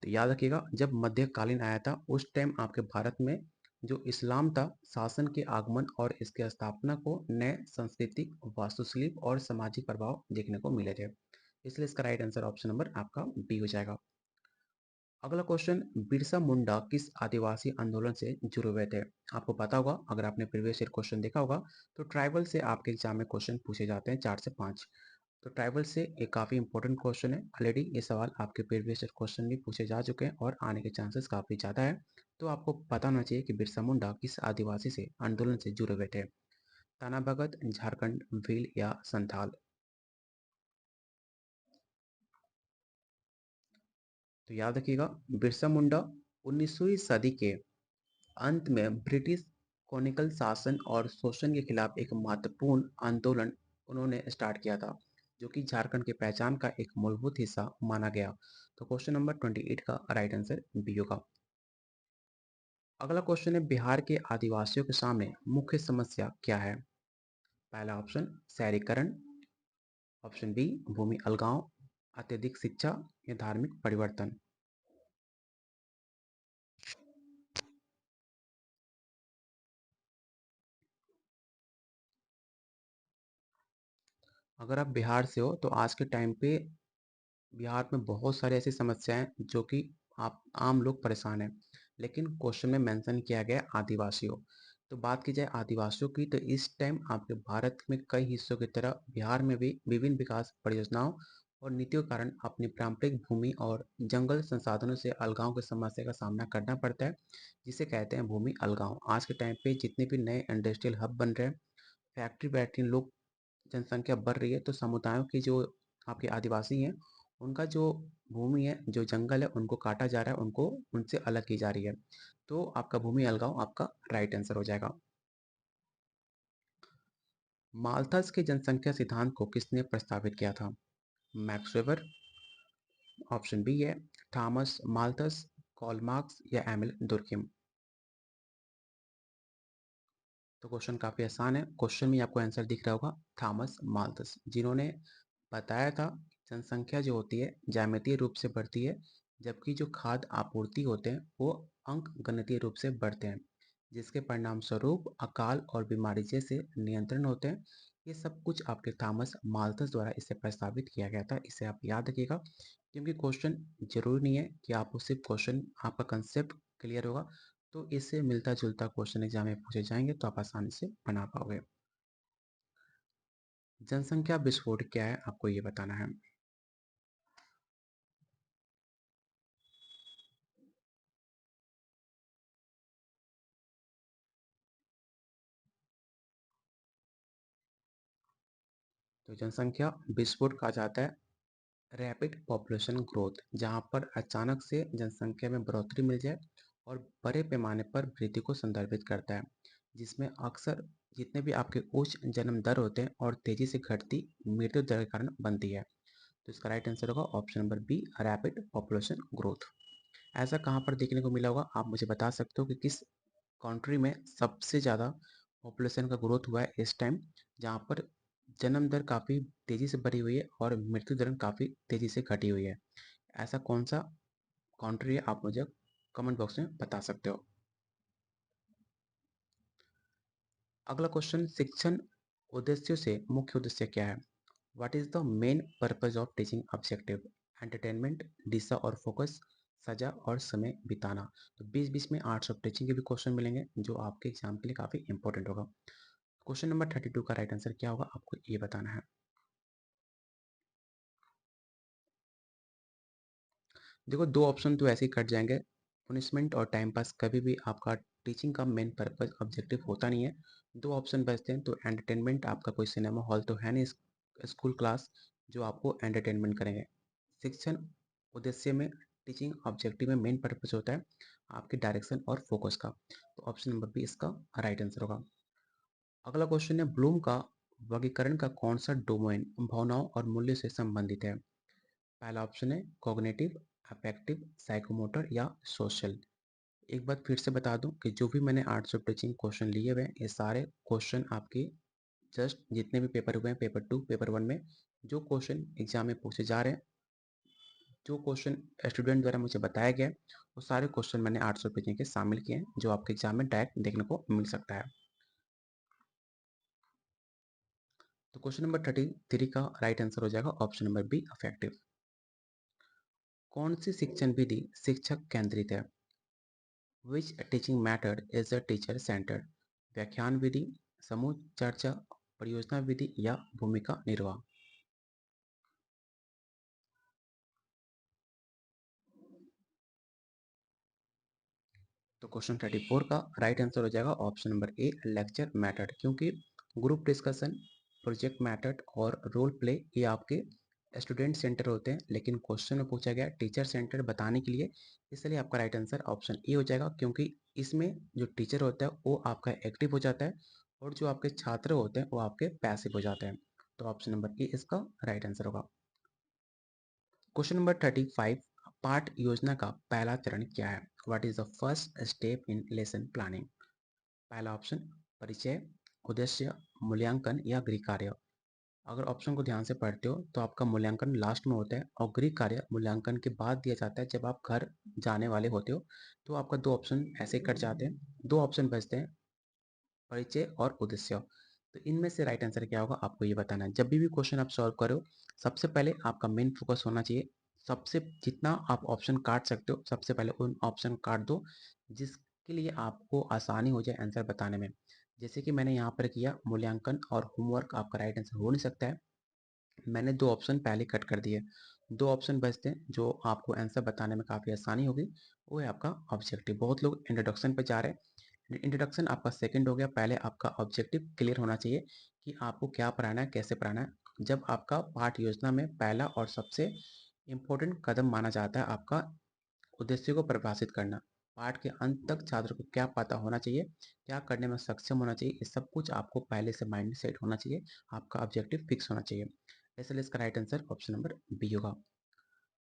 तो याद रखिएगा, जब मध्यकालीन आया था उस टाइम आपके भारत में जो इस्लाम था, शासन के आगमन और इसके स्थापना को नए सांस्कृतिक, वास्तुशिल्प और सामाजिक प्रभाव देखने को मिले थे। इसलिए इसका राइट आंसर ऑप्शन नंबर आपका बी हो जाएगा। अगला क्वेश्चन, बिरसा मुंडा किस आदिवासी आंदोलन से जुड़े हुए थे? आपको पता होगा, अगर आपने प्रीवियस ईयर क्वेश्चन देखा होगा, तो ट्राइबल से आपके एग्जाम में क्वेश्चन पूछे जाते हैं 4 से 5। तो ट्राइबल से एक काफ़ी इंपॉर्टेंट क्वेश्चन है। ऑलरेडी ये सवाल आपके प्रीवियस ईयर क्वेश्चन भी पूछे जा चुके हैं और आने के चांसेस काफ़ी ज़्यादा है। तो आपको पता होना चाहिए कि बिरसा मुंडा किस आदिवासी से आंदोलन से जुड़े हुए थे? ताना भगत, झारखंड, भील या संथाल? तो याद रखिएगा, बिरसा मुंडा 19वीं सदी के अंत में ब्रिटिश कॉलोनियल शासन और शोषण के खिलाफ एक महत्वपूर्ण आंदोलन उन्होंने स्टार्ट किया था, जो कि झारखंड की पहचान का एक मूलभूत हिस्सा माना गया। तो क्वेश्चन नंबर 28 का राइट आंसर बी होगा। अगला क्वेश्चन है, बिहार के आदिवासियों के सामने मुख्य समस्या क्या है? पहला ऑप्शन शहरीकरण, ऑप्शन बी भूमि अलगाव, अत्यधिक शिक्षा या धार्मिक परिवर्तन। अगर आप बिहार से हो तो आज के टाइम पे बिहार में बहुत सारी ऐसी समस्याएं हैं जो कि आप आम लोग परेशान हैं, लेकिन क्वेश्चन में मेंशन किया गया है आदिवासियों। तो बात की जाए आदिवासियों की तो इस टाइम आपके भारत में कई हिस्सों की तरह बिहार में भी विभिन्न विकास परियोजनाओं और नीतियों के कारण अपनी पारंपरिक भूमि और जंगल संसाधनों से अलगाव की समस्या का सामना करना पड़ता है, जिसे कहते हैं भूमि अलगाव। आज के टाइम पे जितने भी नए इंडस्ट्रियल हब बन रहे हैं, फैक्ट्री बैठने लोग जनसंख्या बढ़ रही है, तो समुदायों की जो आपके आदिवासी हैं, उनका जो भूमि है, जो जंगल है, उनको काटा जा रहा है, उनको उनसे अलग की जा रही है। तो आपका भूमि अलगाव आपका राइट आंसर हो जाएगा। माल्थस के जनसंख्या सिद्धांत को किसने प्रस्तावित किया था? मैक्स वेबर, ऑप्शन बी है थॉमस माल्थस, कार्ल मार्क्स या एमिल दुर्कheim। तो क्वेश्चन काफी आसान है, क्वेश्चन में आपको आंसर दिख रहा होगा, थॉमस माल्थस, जिन्होंने बताया था जनसंख्या जो होती है ज्यामितीय रूप से बढ़ती है, जबकि जो खाद्य आपूर्ति होते हैं वो अंक गणितीय रूप से बढ़ते हैं, जिसके परिणाम स्वरूप अकाल और बीमारी जैसे नियंत्रण होते हैं। ये सब कुछ आपके थॉमस माल्थस द्वारा इसे प्रस्तावित किया गया था, इसे आप याद रखिएगा, क्योंकि क्वेश्चन जरूरी नहीं है कि आपको सिर्फ क्वेश्चन आपका कंसेप्ट क्लियर होगा, तो इससे मिलता जुलता क्वेश्चन एग्जाम में पूछे जाएंगे तो आप आसानी से बना पाओगे। जनसंख्या विस्फोट क्या है, आपको ये बताना है। तो जनसंख्या विस्फोट कहा जाता है रैपिड पॉपुलेशन ग्रोथ, जहां पर अचानक से जनसंख्या में बढ़ोतरी मिल जाए और बड़े पैमाने पर वृद्धि को संदर्भित करता है, जिसमें अक्सर जितने भी आपके उच्च जन्म दर होते हैं और तेजी से घटती मृत्यु दर के कारण बनती है। तो इसका राइट आंसर होगा option number B, rapid population growth. ऐसा कहाँ पर देखने को मिला होगा, आप मुझे बता सकते हो कि किस कंट्री में सबसे ज़्यादा पॉपुलेशन का ग्रोथ हुआ है इस टाइम, जहाँ पर जन्म दर काफ़ी तेज़ी से बढ़ी हुई है और मृत्यु दर काफ़ी तेज़ी से घटी हुई है। ऐसा कौन सा कंट्री है, आप मुझे कमेंट बॉक्स में बता सकते हो। अगला क्वेश्चन, शिक्षण उद्देश्यों से मुख्य उद्देश्य क्या है? What is the main purpose of teaching objective? Entertainment, दिशा और फोकस, सजा और समय बिताना। तो 20-20 में आर्ट्स ऑफ टीचिंग के भी क्वेश्चन मिलेंगे जो आपके एग्जाम के लिए काफ़ी इंपॉर्टेंट होगा। क्वेश्चन नंबर 32 का राइट आंसर क्या होगा, आपको ये बताना है। देखो दो ऑप्शन तो ऐसे ही कट जाएंगे, पनिशमेंट और टाइम पास कभी भी आपका टीचिंग का मेन पर्पज ऑब्जेक्टिव होता नहीं है। दो ऑप्शन बचते हैं, तो एंटरटेनमेंट, आपका कोई सिनेमा हॉल तो है नहीं, स्कूल क्लास जो आपको एंटरटेनमेंट करेंगे। शिक्षण उद्देश्य में टीचिंग ऑब्जेक्टिव में मेन पर्पज होता है आपके डायरेक्शन और फोकस का। तो ऑप्शन नंबर बी इसका राइट आंसर होगा। अगला क्वेश्चन है, ब्लूम का वर्गीकरण का कौन सा डोमेन भावनाओं और मूल्य से संबंधित है? पहला ऑप्शन है कॉग्निटिव, अफेक्टिव, साइकोमोटर या सोशल। एक बात फिर से बता दूं कि जो भी मैंने आर्ट्स ऑफ टीचिंग क्वेश्चन लिए हुए हैं, ये सारे क्वेश्चन आपके जस्ट जितने भी पेपर हुए हैं, पेपर 2 पेपर 1 में जो क्वेश्चन एग्जाम में पूछे जा रहे हैं, जो क्वेश्चन स्टूडेंट द्वारा मुझे बताया गया है, वो सारे क्वेश्चन मैंने आर्ट्स ऑफ टीचिंग के शामिल किए हैं, जो आपके एग्जाम में डायरेक्ट देखने को मिल सकता है। तो क्वेश्चन नंबर 33 का राइट आंसर हो जाएगा ऑप्शन नंबर बी, अफेक्टिव। कौन सी शिक्षण विधि शिक्षक केंद्रित है? Which teaching method is a teacher centred? व्याख्यान विधि, समूह चर्चा, परियोजना विधि या भूमिका निर्वाह। तो क्वेश्चन 34 का राइट आंसर हो जाएगा ऑप्शन नंबर ए, लेक्चर मेथड, क्योंकि ग्रुप डिस्कशन, प्रोजेक्ट मेथड और रोल प्ले ये आपके स्टूडेंट सेंटर होते हैं, लेकिन क्वेश्चन में पूछा गया टीचर सेंटर बताने के लिए, इसलिए आपका राइट आंसर ऑप्शन ए हो जाएगा, क्योंकि इसमें जो टीचर होता है वो आपका एक्टिव हो जाता है और जो आपके छात्र होते हैं वो आपके पैसिव हो जाते हैं। तो ऑप्शन नंबर ए इसका राइट आंसर होगा। क्वेश्चन नंबर 35, पाठ योजना का पहला चरण क्या है? What is the first step in lesson planning? पहला ऑप्शन परिचय, उद्देश्य, मूल्यांकन या गृह कार्य। अगर ऑप्शन को ध्यान से पढ़ते हो तो आपका मूल्यांकन लास्ट में होता है और गृह कार्य मूल्यांकन के बाद दिया जाता है जब आप घर जाने वाले होते हो। तो आपका दो ऑप्शन ऐसे कट जाते हैं, दो ऑप्शन बचते हैं, परिचय और उद्देश्य। तो इनमें से राइट आंसर क्या होगा आपको ये बताना है। जब भी क्वेश्चन आप सॉल्व करो, सबसे पहले आपका मेन फोकस होना चाहिए, सबसे जितना आप ऑप्शन काट सकते हो सबसे पहले उन ऑप्शन काट दो जिसके लिए आपको आसानी हो जाए आंसर बताने में। जैसे कि मैंने यहाँ पर किया, मूल्यांकन और होमवर्क आपका राइट आंसर हो नहीं सकता है, मैंने दो ऑप्शन पहले कट कर दिए, दो ऑप्शन बचते हैं जो आपको आंसर बताने में काफ़ी आसानी होगी, वो है आपका ऑब्जेक्टिव। बहुत लोग इंट्रोडक्शन पे जा रहे हैं, इंट्रोडक्शन आपका सेकंड हो गया, पहले आपका ऑब्जेक्टिव क्लियर होना चाहिए कि आपको क्या पढ़ाना है, कैसे पढ़ाना है। जब आपका पाठ योजना में पहला और सबसे इम्पोर्टेंट कदम माना जाता है आपका उद्देश्य को परिभाषित करना, पाठ के अंत तक छात्र को क्या पता होना चाहिए, क्या करने में सक्षम होना चाहिए, ये सब कुछ आपको पहले से माइंड में सेट होना चाहिए, आपका ऑब्जेक्टिव फिक्स होना चाहिए। इसलिए इसका right answer option number B होगा।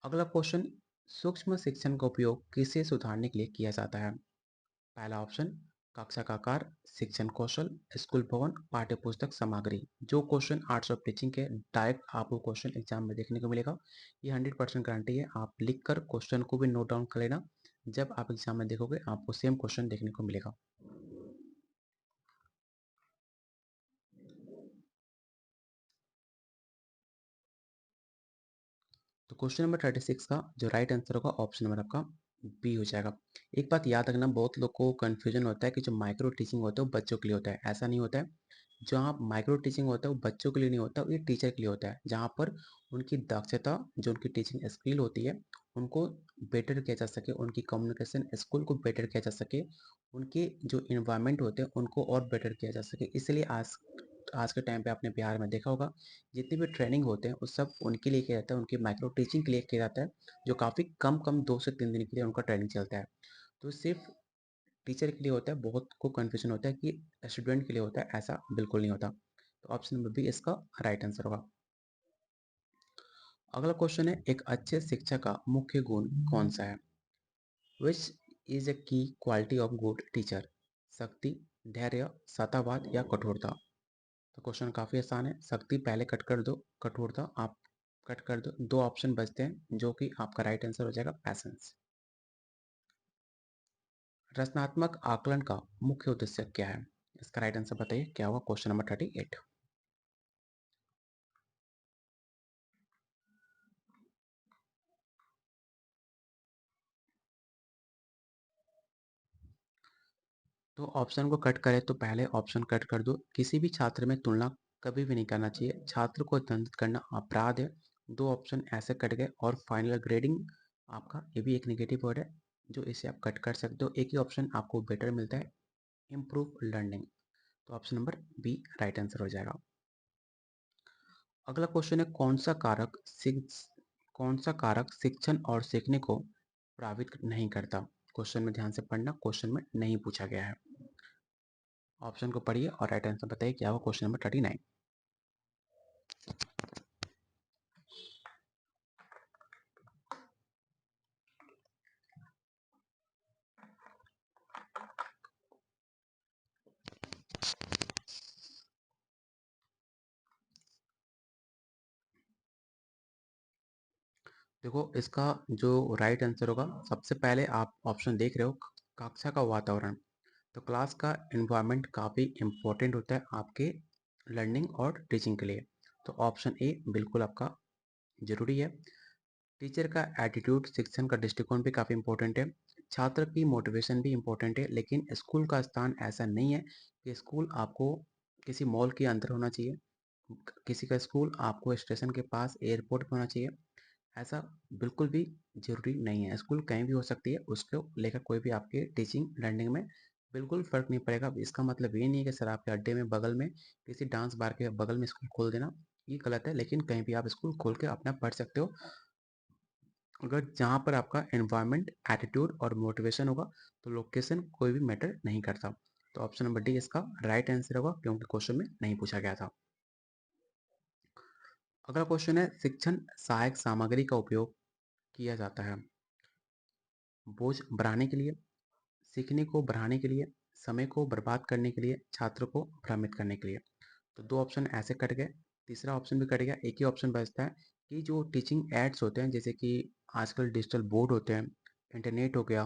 अगला क्वेश्चन, सूक्ष्म शिक्षण का उपयोग किसे सुधारने के लिए किया जाता है? पहला ऑप्शन कक्षा का आकार, शिक्षण कौशल, स्कूल भवन, पाठ्य पुस्तक सामग्री। जो क्वेश्चन आर्ट्स ऑफ टीचिंग के डायरेक्ट आपको क्वेश्चन एग्जाम में देखने को मिलेगा, ये 100% गारंटी है। आप लिखकर क्वेश्चन को भी नोट डाउन कर लेना, जब आप एग्जाम में देखोगे आपको सेम क्वेश्चन देखने को मिलेगा। तो क्वेश्चन नंबर 36 का जो राइट आंसर होगा ऑप्शन नंबर आपका बी हो जाएगा। एक बात याद रखना, बहुत लोग को कन्फ्यूजन होता है कि जो माइक्रो टीचिंग होता है वो बच्चों के लिए होता है, ऐसा नहीं होता है। जहाँ माइक्रो टीचिंग होता है वो बच्चों के लिए नहीं होता, ये टीचर के लिए होता है, जहाँ पर उनकी दक्षता, जो उनकी टीचिंग स्किल होती है, उनको बेटर किया जा सके, उनकी कम्युनिकेशन स्किल को बेटर किया जा सके, उनके जो इन्वायरमेंट होते हैं उनको और बेटर किया जा सके। इसलिए आज आज के टाइम पे आपने बिहार में देखा होगा, जितनी भी ट्रेनिंग होते हैं वो सब उनके लिए किया जाता है, उनकी माइक्रो टीचिंग के लिए किया जाता है, जो काफ़ी कम कम 2 से 3 दिन के लिए उनका ट्रेनिंग चलता है। तो सिर्फ टीचर के लिए होता है, बहुत को कन्फ्यूजन होता है कि स्टूडेंट के लिए होता है, ऐसा बिल्कुल नहीं होता। तो ऑप्शन नंबर बी इसका राइट आंसर होगा। अगला क्वेश्चन है, एक अच्छे शिक्षक का मुख्य गुण कौन सा है? विच इज ए की क्वालिटी ऑफ गुड टीचर? शक्ति, धैर्य, सतावाद या कठोरता? तो क्वेश्चन काफ़ी आसान है, शक्ति पहले कट कर दो, कठोरता आप कट कर दो, दो ऑप्शन बचते हैं जो कि आपका राइट आंसर हो जाएगा पैसेंस। रचनात्मक आकलन का मुख्य उद्देश्य क्या है? इसका राइट आंसर बताइए क्या होगा क्वेश्चन नंबर 38। तो ऑप्शन को कट करें तो पहले ऑप्शन कट कर दो, किसी भी छात्र में तुलना कभी भी नहीं करना चाहिए, छात्र को दंडित करना अपराध है। दो ऑप्शन ऐसे कट गए और फाइनल ग्रेडिंग आपका, ये भी एक नेगेटिव वर्ड है जो इसे आप कट कर सकते हो, एक ही ऑप्शन आपको बेटर मिलता है, इम्प्रूव लर्निंग। तो option number B right answer हो जाएगा। अगला क्वेश्चन है, कौन सा कारक शिक्षण और सीखने को प्रभावित नहीं करता? क्वेश्चन में ध्यान से पढ़ना, क्वेश्चन में नहीं पूछा गया है। ऑप्शन को पढ़िए और राइट आंसर बताइए क्या होगा क्वेश्चन नंबर 39। देखो इसका जो राइट आंसर होगा, सबसे पहले आप ऑप्शन देख रहे हो कक्षा का वातावरण, तो क्लास का एनवायरनमेंट काफ़ी इम्पोर्टेंट होता है आपके लर्निंग और टीचिंग के लिए। तो ऑप्शन ए बिल्कुल आपका जरूरी है। टीचर का एटीट्यूड, शिक्षण का दृष्टिकोण भी काफ़ी इंपॉर्टेंट है, छात्र की मोटिवेशन भी इम्पोर्टेंट है, लेकिन स्कूल का स्थान ऐसा नहीं है कि स्कूल आपको किसी मॉल के अंदर होना चाहिए, किसी का स्कूल आपको स्टेशन के पास एयरपोर्ट पे होना चाहिए, ऐसा बिल्कुल भी ज़रूरी नहीं है। स्कूल कहीं भी हो सकती है, उसको लेकर कोई भी आपके टीचिंग लर्निंग में बिल्कुल फ़र्क नहीं पड़ेगा। इसका मतलब ये नहीं है कि सर आपके अड्डे में बगल में किसी डांस बार के बगल में स्कूल खोल देना, ये गलत है, लेकिन कहीं भी आप स्कूल खोल के अपना पढ़ सकते हो, अगर जहाँ पर आपका एनवायरनमेंट, एटीट्यूड और मोटिवेशन होगा, तो लोकेशन कोई भी मैटर नहीं करता। तो ऑप्शन नंबर डी इसका राइट आंसर होगा, क्योंकि क्वेश्चन में नहीं पूछा गया था। अगला क्वेश्चन है, शिक्षण सहायक सामग्री का उपयोग किया जाता है बोझ बढ़ाने के लिए, सीखने को बढ़ाने के लिए, समय को बर्बाद करने के लिए, छात्र को भ्रमित करने के लिए। तो दो ऑप्शन ऐसे कट गए, तीसरा ऑप्शन भी कट गया, एक ही ऑप्शन बचता है कि जो टीचिंग एड्स होते हैं, जैसे कि आजकल डिजिटल बोर्ड होते हैं, इंटरनेट हो गया,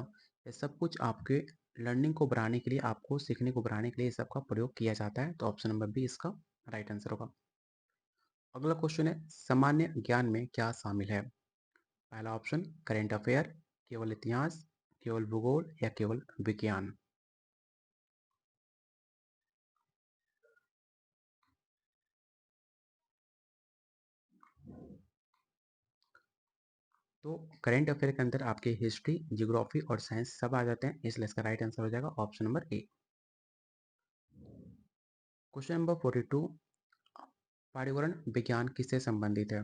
ये सब कुछ आपके लर्निंग को बढ़ाने के लिए, आपको सीखने को बढ़ाने के लिए सब का प्रयोग किया जाता है। तो ऑप्शन नंबर बी इसका राइट आंसर होगा। अगला क्वेश्चन है, सामान्य ज्ञान में क्या शामिल है? पहला ऑप्शन करेंट अफेयर, केवल इतिहास, केवल भूगोल या केवल विज्ञान। तो करेंट अफेयर के अंदर आपके हिस्ट्री, जियोग्राफी और साइंस सब आ जाते हैं, इसलिए इसका राइट आंसर हो जाएगा ऑप्शन नंबर ए। क्वेश्चन नंबर 42, पर्यावरण विज्ञान किससे संबंधित है?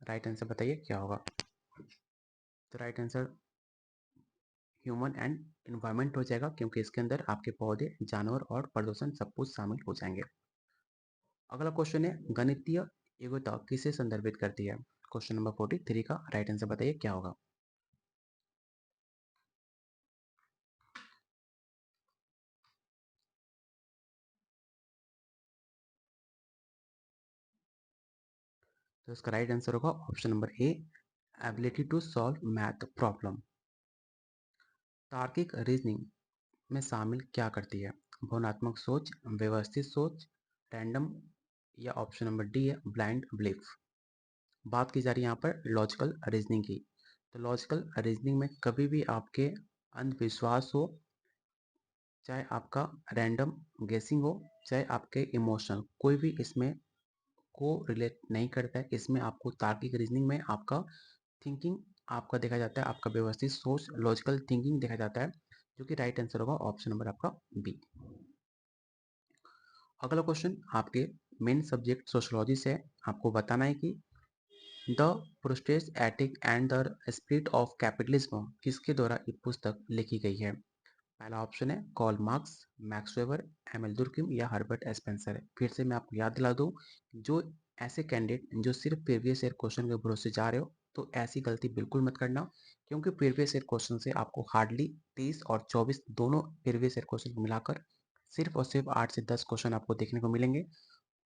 राइट आंसर बताइए क्या होगा? तो right answer human and environment हो जाएगा, क्योंकि इसके अंदर आपके पौधे, जानवर और प्रदूषण सब कुछ शामिल हो जाएंगे। अगला क्वेश्चन है, गणितीय योग्यता किसे संदर्भित करती है? क्वेश्चन नंबर 43 का राइट आंसर बताइए क्या होगा? तो इसका राइट आंसर होगा option number A, ability to solve math problem. तार्किक रीजनिंग में शामिल क्या करती है? भावनात्मक सोच, व्यवस्थित सोच, रैंडम या ऑप्शन नंबर डी है ब्लाइंड बिलीफ। बात की जा रही है यहाँ पर लॉजिकल रीजनिंग की। तो लॉजिकल रीजनिंग में कभी भी आपके अंधविश्वास हो, चाहे आपका रैंडम गेसिंग हो, चाहे आपके इमोशनल, कोई भी इसमें को रिलेट नहीं करता है। इसमें आपको तार्किक रीजनिंग में आपका थिंकिंग आपका देखा जाता है, आपका व्यवस्थित सोच, लॉजिकल थिंकिंग देखा जाता है, जो कि राइट आंसर होगा ऑप्शन नंबर आपका बी। अगला क्वेश्चन आपके मेन सब्जेक्ट सोशियोलॉजी से है। आपको बताना है कि the Protestant ethic and the spirit of capitalism किसके द्वारा ये पुस्तक लिखी गई है? पहला ऑप्शन है Karl Marx, Max Weber, Emile Durkheim या हर्बर्ट स्पेंसर। फिर से मैं आपको याद दिला दूं, जो ऐसे कैंडिडेट जो सिर्फ प्रीवियस ईयर क्वेश्चन के भरोसे जा रहे हो, तो ऐसी गलती बिल्कुल मत करना, क्योंकि प्रीवियस ईयर क्वेश्चन से आपको हार्डली 23 और 24 दोनों प्रीवियस ईयर क्वेश्चन को मिलाकर सिर्फ और सिर्फ 8 से 10 क्वेश्चन आपको देखने को मिलेंगे।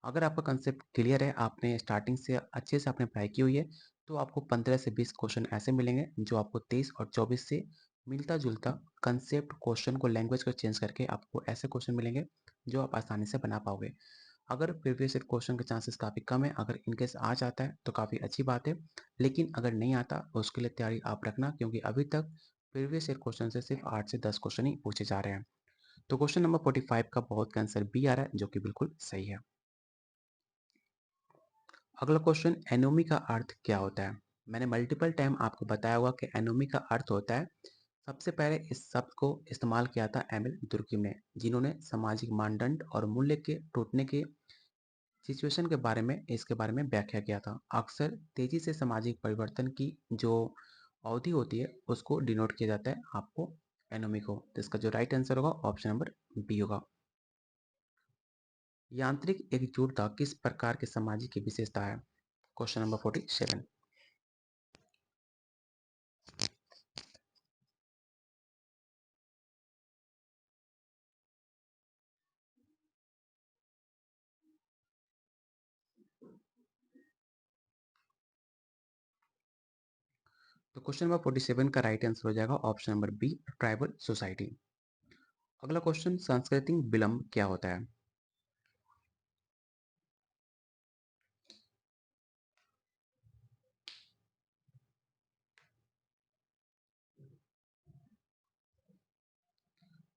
अगर आपका कंसेप्ट क्लियर है, आपने स्टार्टिंग से अच्छे से आपने पढ़ाई की हुई है, तो आपको 15 से 20 क्वेश्चन ऐसे मिलेंगे जो आपको 23 और 24 से मिलता जुलता कंसेप्ट क्वेश्चन को, लैंग्वेज को चेंज करके आपको ऐसे क्वेश्चन मिलेंगे जो आप आसानी से बना पाओगे। अगर प्रीवियस ईयर क्वेश्चन के चांसेस काफ़ी कम है, अगर इनकेस आ जाता है तो काफ़ी अच्छी बात है, लेकिन अगर नहीं आता तो उसके लिए तैयारी आप रखना, क्योंकि अभी तक प्रीवियस ईयर क्वेश्चन से सिर्फ 8 से 10 क्वेश्चन ही पूछे जा रहे हैं। तो क्वेश्चन नंबर 45 का बहुत का आंसर बी आ रहा है, जो कि बिल्कुल सही है। अगला क्वेश्चन, एनोमी का अर्थ क्या होता है? मैंने मल्टीपल टाइम आपको बताया हुआ कि एनोमी का अर्थ होता है, सबसे पहले इस शब्द को इस्तेमाल किया था एमिल दुर्किम ने, जिन्होंने सामाजिक मानदंड और मूल्य के टूटने के सिचुएशन के बारे में, इसके बारे में व्याख्या किया था। अक्सर तेजी से सामाजिक परिवर्तन की जो अवधि होती है उसको डिनोट किया जाता है आपको एनोमी को। तो इसका जो राइट आंसर होगा ऑप्शन नंबर बी होगा। यांत्रिक एकजुटता किस प्रकार की सामाजिक की विशेषता है? Question number 47। तो क्वेश्चन नंबर 47 का राइट आंसर हो जाएगा option number B, tribal society. अगला क्वेश्चन, सांस्कृतिक विलंब क्या होता है?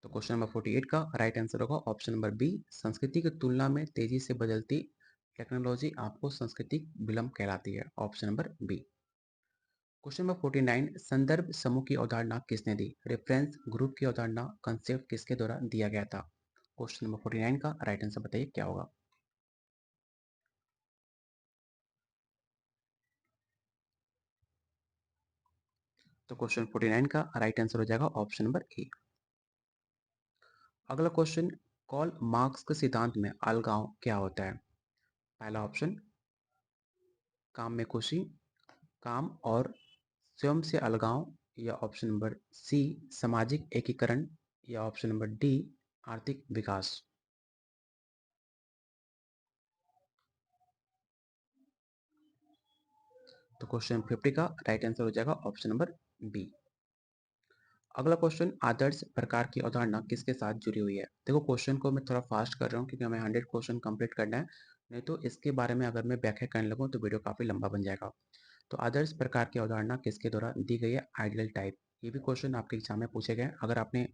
तो क्वेश्चन नंबर 48 का राइट आंसर होगा ऑप्शन नंबर बी, संस्कृति की तुलना में तेजी से बदलती टेक्नोलॉजी आपको सांस्कृतिक विलंब कहलाती है, option number B. Question number 49, संदर्भ समूह की अवधारणा किसने दी? रेफरेंस ग्रुप की अवधारणा, कंसेप्ट किसके द्वारा दिया गया था? क्वेश्चन नंबर 49 का राइट आंसर बताइए क्या होगा? तो क्वेश्चन 49 का राइट आंसर हो जाएगा ऑप्शन नंबर ए। अगला क्वेश्चन, कॉल मार्क्स के सिद्धांत में अलगाव क्या होता है? पहला ऑप्शन काम में खुशी, काम और स्वयं से अलगाव, या ऑप्शन नंबर सी सामाजिक एकीकरण, या ऑप्शन नंबर डी आर्थिक विकास। तो क्वेश्चन 50 का राइट आंसर हो जाएगा ऑप्शन नंबर बी। अगला क्वेश्चन, आदर्श प्रकार की अवधारणा किसके साथ जुड़ी हुई है? देखो क्वेश्चन को मैं थोड़ा फास्ट कर रहा हूँ क्योंकि हमें 100 क्वेश्चन कंप्लीट करना है, नहीं तो इसके बारे में अगर मैं व्याख्या करने लगूँ तो वीडियो काफ़ी लंबा बन जाएगा। तो आदर्श प्रकार की अवधारणा किसके द्वारा दी गई है? Ideal type. ये भी क्वेश्चन आपके एग्जाम में पूछे गए हैं। अगर आपने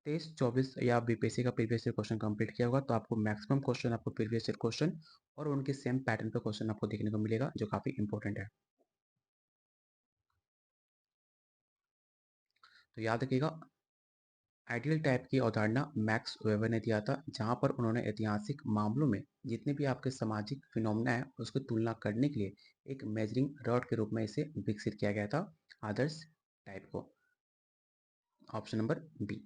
23-24 या बीपीएससी का प्रीवियस ईयर क्वेश्चन कंप्लीट किया होगा तो आपको मैक्सिमम क्वेश्चन आपको प्रीवियस ईयर क्वेश्चन और उनके सेम पैटर्न पे क्वेश्चन आपको देखने को मिलेगा, जो काफ़ी इंपॉर्टेंट है। तो याद रखिएगा, आइडियल टाइप की अवधारणा मैक्स वेबर ने दिया था, जहां पर उन्होंने ऐतिहासिक मामलों में जितने भी आपके सामाजिक फिनोमेना है उसकी तुलना करने के लिए एक मेजरिंग रॉड के रूप में इसे विकसित किया गया था, आदर्श टाइप को। Option number B.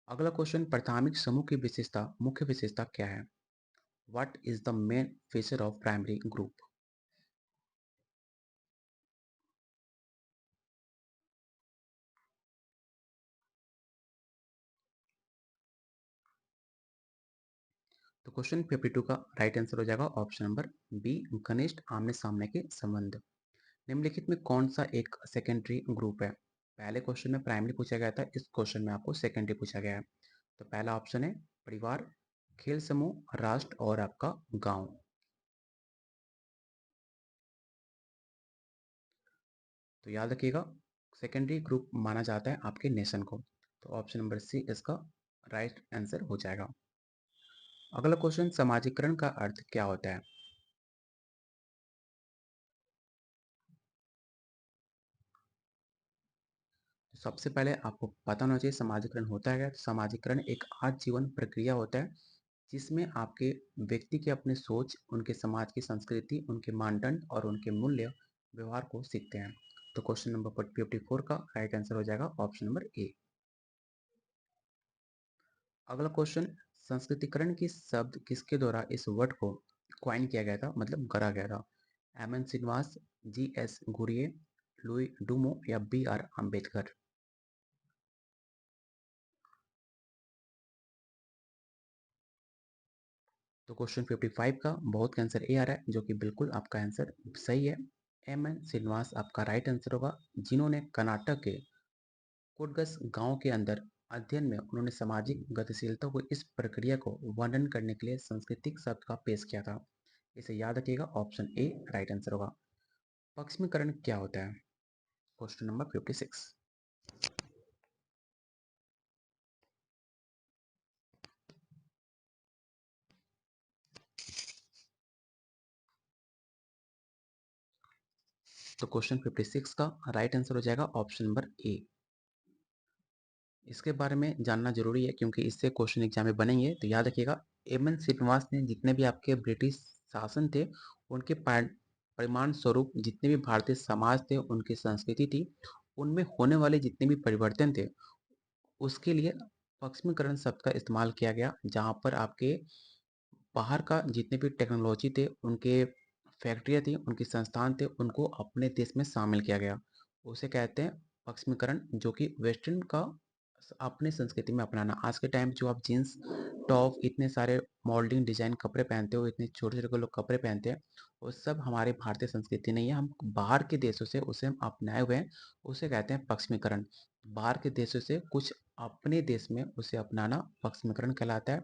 अगला क्वेश्चन, प्राथमिक समूह की विशेषता, मुख्य विशेषता क्या है? What is the main feature of primary group? तो क्वेश्चन 52 का राइट आंसर हो जाएगा ऑप्शन नंबर बी, घनिष्ठ आमने सामने के संबंध। निम्नलिखित में कौन सा एक सेकेंडरी ग्रुप है? पहले क्वेश्चन में प्राइमरी पूछा गया था, इस क्वेश्चन में आपको सेकेंडरी पूछा गया है। तो पहला ऑप्शन है परिवार, खेल समूह, राष्ट्र और आपका गांव। तो याद रखिएगा, सेकेंडरी ग्रुप माना जाता है आपके नेशन को। तो ऑप्शन नंबर सी इसका राइट आंसर हो जाएगा। अगला क्वेश्चन, समाजीकरण का अर्थ क्या होता है? तो सबसे पहले आपको पता होना चाहिए समाजीकरण होता है क्या। तो समाजीकरण एक आजीवन प्रक्रिया होता है जिसमें आपके व्यक्ति के अपने सोच, उनके समाज की संस्कृति, उनके मानदंड और उनके मूल्य व्यवहार को सीखते हैं। तो क्वेश्चन नंबर 54 का राइट आंसर हो जाएगा ऑप्शन नंबर ए। अगला क्वेश्चन, संस्कृतिकरण की शब्द किसके द्वारा इस वर्ड को क्वाइन किया गया था, मतलब गढ़ा गया था? M N Srinivas, G S Ghurye, Louis Dumont या बी आर अम्बेडकर? तो क्वेश्चन 55 का बहुत का आंसर ए आ रहा है, जो कि बिल्कुल आपका आंसर सही है। एम एन श्रीनिवास आपका राइट आंसर होगा, जिन्होंने कर्नाटक के कोडगस गांव के अंदर अध्ययन में उन्होंने सामाजिक गतिशीलता को इस प्रक्रिया को वर्णन करने के लिए सांस्कृतिक शब्द का पेश किया था। इसे याद रखिएगा, ऑप्शन ए राइट आंसर होगा। पश्चिमीकरण क्या होता है? Question number 56। तो क्वेश्चन 56 का राइट आंसर हो जाएगा ऑप्शन नंबर ए। इसके बारे में जानना जरूरी है क्योंकि इससे क्वेश्चन एग्जाम में बनेंगे। तो याद रखिएगा, एम एन श्रीनिवास ने जितने भी आपके ब्रिटिश शासन थे उनके परिमाण स्वरूप जितने भी भारतीय समाज थे, उनकी संस्कृति थी, उनमें होने वाले जितने भी परिवर्तन थे उसके लिए पश्चिमीकरण शब्द का इस्तेमाल किया गया, जहाँ पर आपके बाहर का जितने भी टेक्नोलॉजी थे, उनके फैक्ट्रियाँ थी, उनके संस्थान थे, उनको अपने देश में शामिल किया गया। उसे कहते हैं पश्चिमीकरण, जो कि वेस्टर्न का अपने संस्कृति में अपनाना। आज के टाइम जो आप जीन्स टॉप इतने सारे मॉडलिंग डिजाइन कपड़े पहनते हो, इतने छोटे छोटे लोग कपड़े पहनते हैं, वो सब हमारे भारतीय संस्कृति नहीं है। हम बाहर के देशों से उसे हम अपनाए हुए हैं, उसे कहते हैं पश्चिमीकरण। बाहर के देशों से कुछ अपने देश में उसे अपनाना पश्चिमीकरण कहलाता है।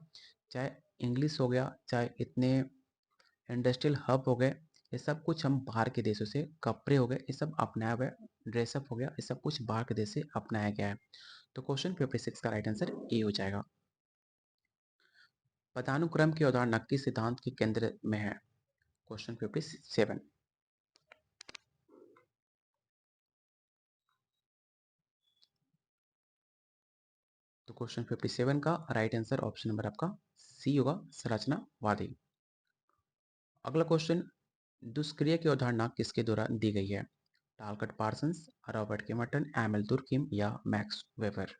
चाहे इंग्लिश हो गया, चाहे इतने इंडस्ट्रियल हब हो गए, ये सब कुछ हम बाहर के देशों से, कपड़े हो गए, ये सब अपनाया हुआ है, ड्रेसअप हो गया, ये सब कुछ बाहर के देश से अपनाया गया है। तो क्वेश्चन 56 का राइट आंसर ए हो जाएगा। पदानुक्रम की अवधारणा किस सिद्धांत के केंद्र में है? क्वेश्चन 57। तो क्वेश्चन 57 का राइट आंसर ऑप्शन नंबर आपका सी होगा, संरचनावादी। अगला क्वेश्चन, दुष्क्रिया की अवधारणा किसके द्वारा दी गई है? टालकट पार्सन्स, रॉबर्ट केमर्टन, एमएल दुर्किम या मैक्स वेबर?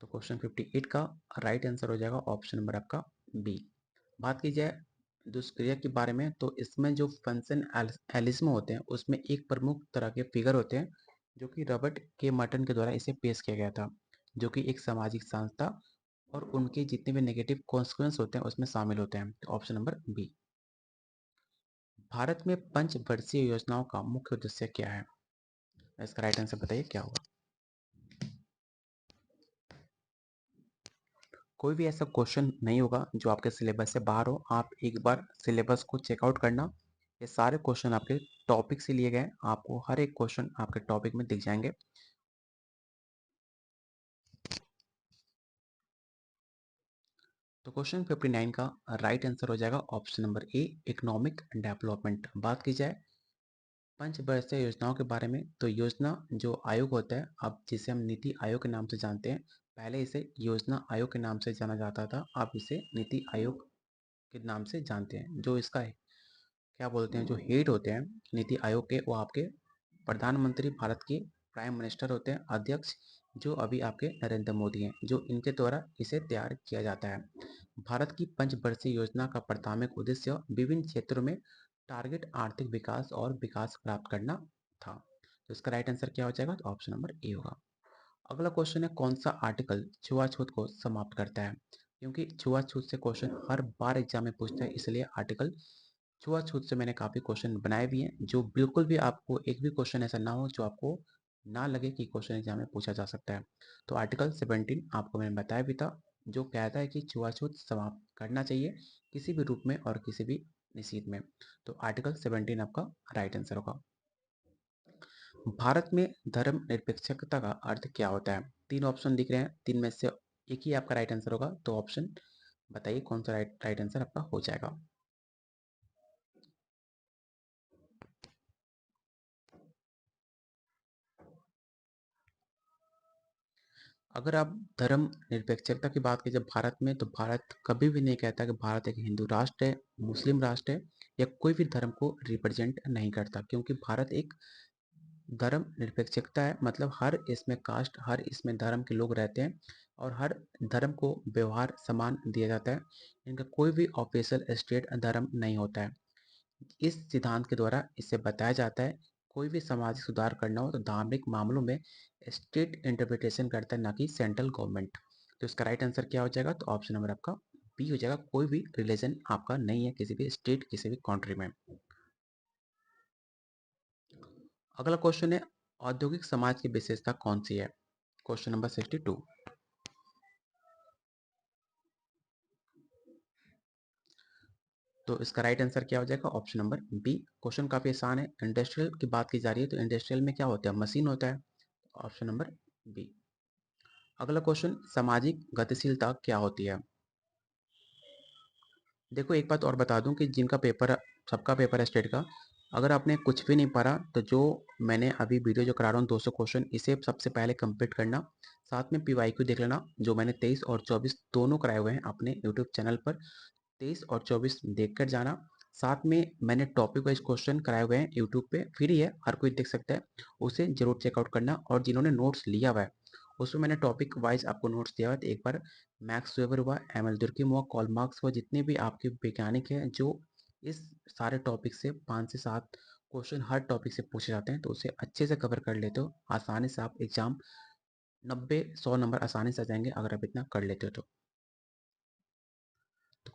तो क्वेश्चन 58 का राइट आंसर हो जाएगा ऑप्शन नंबर आपका बी। बात की जाए दुष्क्रिया के बारे में, तो इसमें जो फंक्शन एलिज्म होते हैं उसमें एक प्रमुख तरह के फिगर होते हैं जो कि रॉबर्ट के मर्टन के द्वारा इसे पेश किया गया था, जो कि एक सामाजिक संस्था और उनके जितने भी नेगेटिव कॉन्सिक्वेंस होते हैं उसमें शामिल होते हैं। तो ऑप्शन नंबर बी। भारत में पंचवर्षीय योजनाओं का मुख्य उद्देश्य क्या है? इसका राइट आंसर बताइए क्या होगा। कोई भी ऐसा क्वेश्चन नहीं होगा जो आपके सिलेबस से बाहर हो। आप एक बार सिलेबस को चेकआउट करना, ये सारे क्वेश्चन आपके टॉपिक से लिए गए, आपको हर एक क्वेश्चन आपके टॉपिक में दिख जाएंगे। तो क्वेश्चन 59 का राइट आंसर हो जाएगा ऑप्शन नंबर ए, इकोनॉमिक डेवलपमेंट। बात की जाए पंचवर्षीय योजनाओं के बारे में, तो योजना जो आयोग होता है, अब जिसे हम नीति आयोग के नाम से जानते हैं, पहले इसे योजना आयोग के नाम से जाना जाता था, अब इसे नीति आयोग के नाम से जानते हैं। जो इसका क्या बोलते हैं, जो हेड होते हैं नीति आयोग के, वो आपके प्रधानमंत्री भारत के प्राइम मिनिस्टर होते हैं, अध्यक्ष, जो अभी आपके नरेंद्र मोदी हैं, जो इनके द्वारा इसे तैयार किया जाता है। भारत की पंचवर्षीय योजना का प्राथमिक उद्देश्य विभिन्न क्षेत्रों में टारगेट आर्थिक विकास और विकास प्राप्त करना था। तो इसका राइट आंसर क्या हो जाएगा? तो ऑप्शन नंबर ए होगा। अगला क्वेश्चन है, कौन सा आर्टिकल छुआछूत को समाप्त करता है? क्योंकि छुआछूत से क्वेश्चन हर बार एग्जाम में पूछता है, इसलिए आर्टिकल छुआछूत से मैंने काफ़ी क्वेश्चन बनाए भी हैं, जो बिल्कुल भी आपको एक भी क्वेश्चन ऐसा ना हो जो आपको ना लगे कि क्वेश्चन एग्जाम में पूछा जा सकता है। तो आर्टिकल 17 आपको मैंने बताया भी था, जो कहता है कि छुआछूत समाप्त करना चाहिए किसी भी रूप में और किसी भी निषेध में। तो आर्टिकल 17 आपका राइट आंसर होगा। भारत में धर्मनिरपेक्षता का अर्थ क्या होता है? तीन ऑप्शन दिख रहे हैं, तीन में से एक ही आपका राइट आंसर होगा। तो ऑप्शन बताइए कौन सा राइट आंसर आपका हो जाएगा। अगर आप धर्म निरपेक्षता की बात की जब भारत में, तो भारत कभी भी नहीं कहता कि भारत एक हिंदू राष्ट्र है, मुस्लिम राष्ट्र है, या कोई भी धर्म को रिप्रेजेंट नहीं करता, क्योंकि भारत एक धर्म निरपेक्षता है। मतलब हर इसमें कास्ट, हर इसमें धर्म के लोग रहते हैं और हर धर्म को व्यवहार समान दिया जाता है। इनका कोई भी ऑफिशियल स्टेट धर्म नहीं होता है। इस सिद्धांत के द्वारा इसे बताया जाता है, कोई भी सामाजिक सुधार करना हो तो धार्मिक मामलों में स्टेट इंटरप्रिटेशन करता है, ना कि सेंट्रल गवर्नमेंट। तो इसका राइट आंसर क्या हो जाएगा? तो ऑप्शन नंबर आपका बी हो जाएगा, कोई भी रिलीजन आपका नहीं है किसी भी स्टेट, किसी भी कंट्री में। अगला क्वेश्चन है, औद्योगिक समाज की विशेषता कौन सी है? Question number 62। तो इसका राइट आंसर क्या हो जाएगा? Option number B. क्वेश्चन काफी आसान है। इंडस्ट्रियल की बात की जा रही है, तो इंडस्ट्रियल में क्या होता है? मशीन होता है। Option number B. अगला क्वेश्चन, सामाजिक गतिशीलता क्या होती है? देखो एक बात और बता दूं कि जिनका पेपर, सबका पेपर है स्टेट का, अगर आपने कुछ भी नहीं पढ़ा तो जो मैंने अभी वीडियो जो करा रहा हूँ 200 क्वेश्चन, इसे सबसे पहले कंप्लीट करना। साथ में पीवाईक्यू देख लेना, जो मैंने 23 और 24 दोनों कराए हुए हैं अपने यूट्यूब चैनल पर। 23 और 24 देख कर जाना। साथ में मैंने टॉपिक वाइज क्वेश्चन कराए हुए हैं यूट्यूब पे, फ्री है, हर कोई देख सकता है, उसे जरूर चेकआउट करना। और जिन्होंने नोट्स लिया हुआ है, उसमें मैंने टॉपिक वाइज आपको नोट्स दिया हुआ है, तो एक बार मैक्स वेबर हुआ, एम एल दुर्कheim हुआ, कॉल मार्क्स हुआ, जितने भी आपके वैज्ञानिक हैं, जो इस सारे टॉपिक से 5 से 7 क्वेश्चन हर टॉपिक से पूछे जाते हैं, तो उसे अच्छे से कवर कर लेते हो, आसानी से आप एग्जाम 90-100 नंबर आसानी से आ जाएंगे अगर आप इतना कर लेते हो तो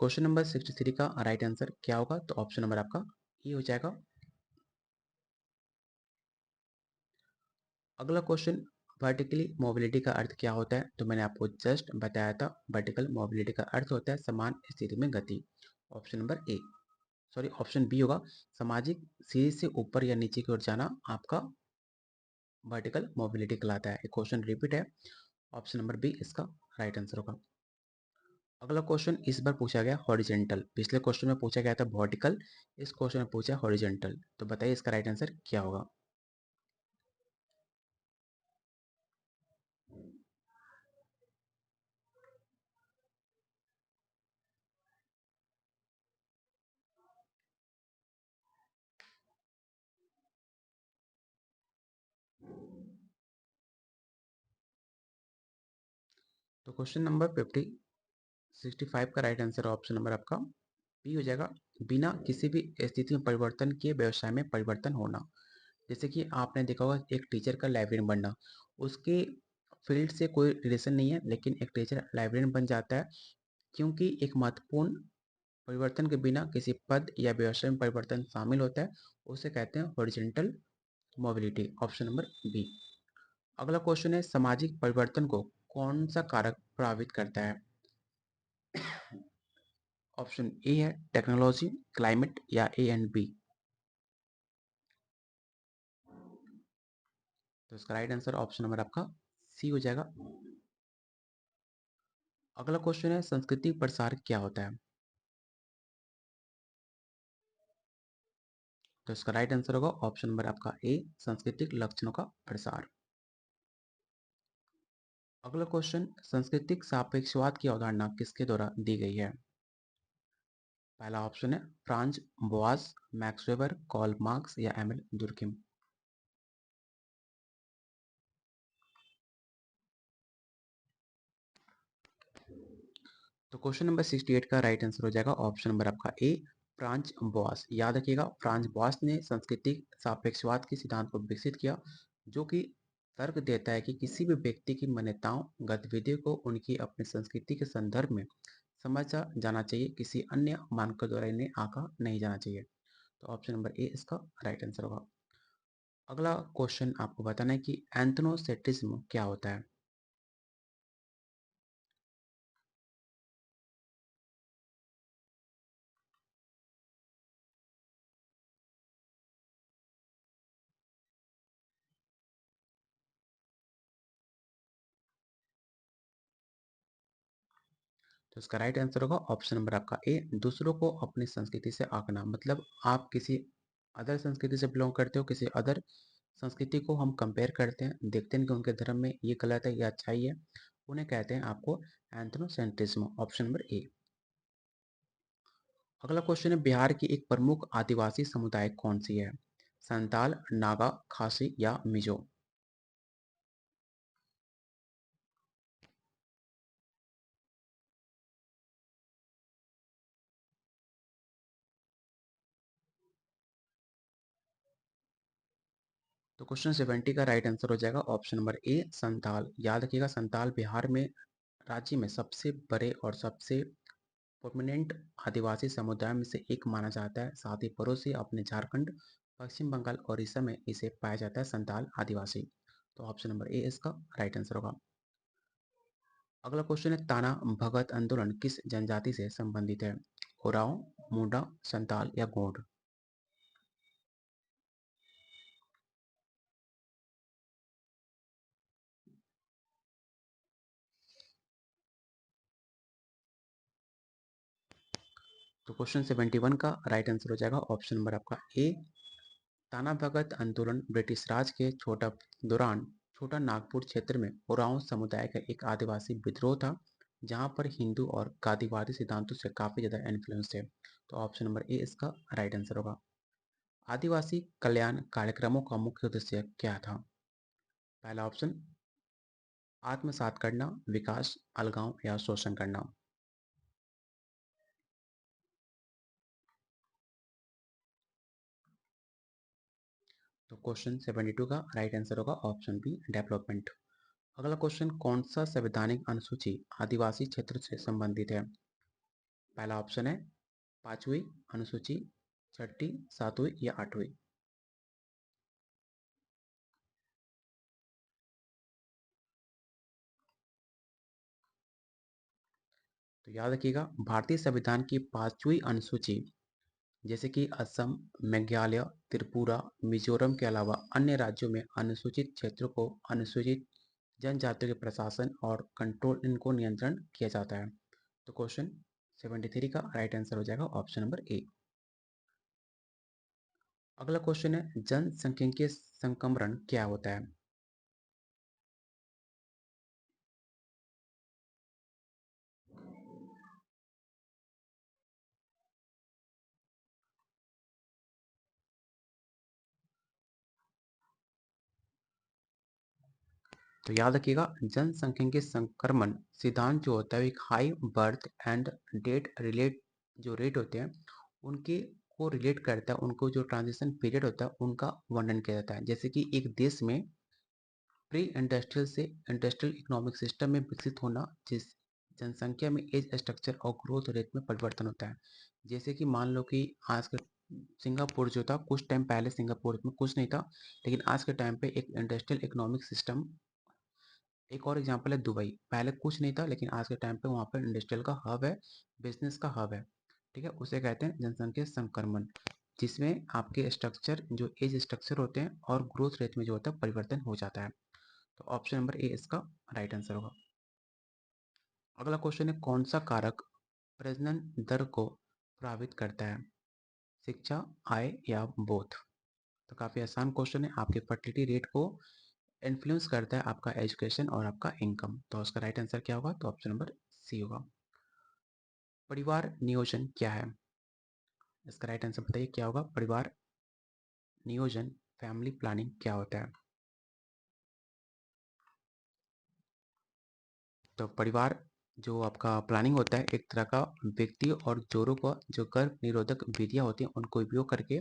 क्वेश्चन नंबर 63 का राइट आंसर क्या होगा? तो ऑप्शन नंबर आपका ये हो जाएगा। अगला क्वेश्चन, वर्टिकली मोबिलिटी का अर्थ क्या होता है? तो मैंने आपको जस्ट बताया था, वर्टिकल मोबिलिटी का अर्थ होता है समान स्थिति में गति। Option number A, sorry option B होगा, सामाजिक सीढ़ी से ऊपर या नीचे की ओर जाना आपका वर्टिकल मोबिलिटी कहलाता है। एक क्वेश्चन रिपीट है, ऑप्शन नंबर बी इसका राइट आंसर होगा। अगला क्वेश्चन इस बार पूछा गया हॉरिजेंटल, पिछले क्वेश्चन में पूछा गया था वर्टिकल, इस क्वेश्चन में पूछा हॉरिजेंटल। तो बताइए इसका राइट आंसर क्या होगा? तो क्वेश्चन नंबर 65 का राइट आंसर ऑप्शन नंबर आपका बी हो जाएगा, बिना किसी भी स्थिति में परिवर्तन किए व्यवसाय में परिवर्तन होना। जैसे कि आपने देखा होगा एक टीचर का लाइब्रेरियन बनना, उसके फील्ड से कोई रिलेशन नहीं है, लेकिन एक टीचर लाइब्रेरियन बन जाता है क्योंकि एक महत्वपूर्ण परिवर्तन के बिना किसी पद या व्यवसाय में परिवर्तन शामिल होता है, उसे कहते हैं horizontal mobility. Option number B. अगला क्वेश्चन है सामाजिक परिवर्तन को कौन सा कारक प्रभावित करता है? ऑप्शन ए है टेक्नोलॉजी, क्लाइमेट या ए एंड बी। तो इसका राइट आंसर ऑप्शन नंबर आपका सी हो जाएगा। अगला क्वेश्चन है सांस्कृतिक प्रसार क्या होता है? तो इसका राइट आंसर होगा ऑप्शन नंबर आपका ए, सांस्कृतिक लक्षणों का प्रसार। अगला क्वेश्चन सांस्कृतिक सापेक्षवाद की अवधारणा किसके द्वारा दी गई है? पहला ऑप्शन है Franz Boas, Max Weber, Karl Marx या एमिल दुर्कheim। तो क्वेश्चन नंबर 68 का राइट आंसर हो जाएगा ऑप्शन नंबर आपका ए, फ्रांज बोआस। याद रखिएगा फ्रांज बोआस ने सांस्कृतिक सापेक्षवाद के सिद्धांत को विकसित किया, जो कि तर्क देता है कि किसी भी व्यक्ति की मान्यताओं गतिविधियों को उनकी अपनी संस्कृति के संदर्भ में समझा जाना चाहिए, किसी अन्य मानकों द्वारा इन्हें आंका नहीं जाना चाहिए। तो ऑप्शन नंबर ए इसका राइट आंसर होगा। अगला क्वेश्चन आपको बताना है कि एंथ्रोसेंट्रिज्म क्या होता है? तो इसका राइट आंसर होगा ऑप्शन नंबर आपका ए, दूसरों को अपनी संस्कृति से आंकना। मतलब आप किसी अदर संस्कृति से बिलोंग करते हो, किसी अदर संस्कृति को हम कंपेयर करते हैं, देखते हैं कि उनके धर्म में ये गलत है या अच्छाई है, उन्हें कहते हैं आपको एंथ्रोसेंट्रिज्म। ऑप्शन नंबर ए। अगला क्वेश्चन है बिहार की एक प्रमुख आदिवासी समुदाय कौन सी है? संताल, नागा, खासी या मिजो। तो क्वेश्चन 70 का राइट आंसर हो जाएगा ऑप्शन नंबर ए, संताल। याद रखिएगा संताल बिहार में राज्य में सबसे बड़े और सबसे प्रोमिनेंट आदिवासी समुदाय में से एक माना जाता है। साथ ही पड़ोसी अपने झारखंड, पश्चिम बंगाल और उड़ीसा में इसे पाया जाता है संताल आदिवासी। तो ऑप्शन नंबर ए इसका राइट आंसर होगा। अगला क्वेश्चन है ताना भगत आंदोलन किस जनजाति से संबंधित है? ओराव, मुंडा, संताल या गोंड। तो क्वेश्चन 71 का राइट आंसर हो जाएगा ऑप्शन नंबर आपका ए, ताना भगत आंदोलन ब्रिटिश राज के दौरान छोटा नागपुर क्षेत्र में ओराव समुदाय का एक आदिवासी विद्रोह था, जहां पर हिंदू और गांधीवादी सिद्धांतों से काफी ज्यादा इन्फ्लुएंस थे। तो ऑप्शन नंबर ए इसका राइट आंसर होगा। आदिवासी कल्याण कार्यक्रमों का मुख्य उद्देश्य क्या था? पहला ऑप्शन आत्मसात करना, विकास, अलगाव या शोषण करना। तो क्वेश्चन 72 का राइट आंसर होगा ऑप्शन बी, डेवलपमेंट। अगला क्वेश्चन कौन सा संवैधानिक अनुसूची आदिवासी क्षेत्र से संबंधित है? पहला ऑप्शन है पांचवी अनुसूची, छठी, सातवीं या आठवीं। तो याद रखिएगा भारतीय संविधान की पांचवी अनुसूची, जैसे कि असम, मेघालय, त्रिपुरा, मिजोरम के अलावा अन्य राज्यों में अनुसूचित क्षेत्रों को अनुसूचित जनजातियों के प्रशासन और कंट्रोल इनको नियंत्रण किया जाता है। तो क्वेश्चन 73 का राइट आंसर हो जाएगा ऑप्शन नंबर ए। अगला क्वेश्चन है जनसांख्यिकीय संक्रमण क्या होता है? तो याद रखिएगा जनसांख्यिकीय संक्रमण सिद्धांत जो होता है एक high birth and death relate जो रेट होते हैं उनके को रिलेट करता है, उनको जो ट्रांजिशन पीरियड होता है उनका वर्णन किया जाता है। जैसे कि एक देश में प्री इंडस्ट्रियल से इंडस्ट्रियल इकोनॉमिक सिस्टम में विकसित होना, जिस जनसंख्या में एज स्ट्रक्चर और ग्रोथ रेट में परिवर्तन होता है। जैसे कि मान लो कि आज का सिंगापुर जो था, कुछ टाइम पहले सिंगापुर में कुछ नहीं था, लेकिन आज के टाइम पे एक इंडस्ट्रियल इकोनॉमिक सिस्टम। एक और एग्जांपल है दुबई, पहले कुछ नहीं था लेकिन आज के टाइम पे वहाँ पर इंडस्ट्रियल का हब है, बिजनेस का हब है। ठीक है, उसे कहते हैं जनसंख्या संक्रमण, जिसमें आपके स्ट्रक्चर जो एज स्ट्रक्चर होते हैं और ग्रोथ रेट में जो होता है परिवर्तन हो जाता है। तो ऑप्शन नंबर ए इसका राइट आंसर होगा। अगला क्वेश्चन है, कौन सा कारक प्रजनन दर को प्रभावित करता है? शिक्षा, आय या बोथ? तो काफी आसान क्वेश्चन है। आपके फर्टिलिटी रेट को इन्फ्लुएंस करता है आपका एजुकेशन और आपका इनकम। तो उसका राइट आंसर क्या होगा? तो ऑप्शन नंबर सी होगा। परिवार नियोजन क्या है? इसका राइट आंसर बताइए क्या होगा? परिवार नियोजन, फैमिली प्लानिंग क्या होता है? तो परिवार जो आपका प्लानिंग होता है, एक तरह का व्यक्ति और जोड़ों का जो गर्भ निरोधक विधियां होती हैं उनको उपयोग करके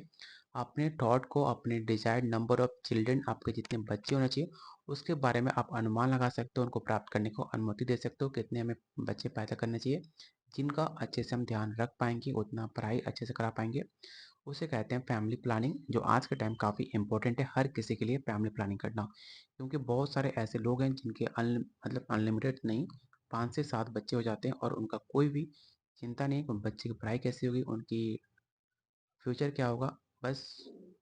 अपने थॉट को, अपने डिजायर्ड नंबर ऑफ चिल्ड्रन, आपके जितने बच्चे होने चाहिए उसके बारे में आप अनुमान लगा सकते हो, उनको प्राप्त करने को अनुमति दे सकते हो, कितने हमें बच्चे पैदा करने चाहिए, जिनका अच्छे से हम ध्यान रख पाएंगे, उतना पढ़ाई अच्छे से करा पाएंगे। उसे कहते हैं फैमिली प्लानिंग, जो आज के टाइम काफ़ी इंपॉर्टेंट है हर किसी के लिए फैमिली प्लानिंग करना। क्योंकि बहुत सारे ऐसे लोग हैं जिनके मतलब अनलिमिटेड नहीं, 5 से 7 बच्चे हो जाते हैं और उनका कोई भी चिंता नहीं कि बच्चे की पढ़ाई कैसी होगी, उनकी फ्यूचर क्या होगा। बस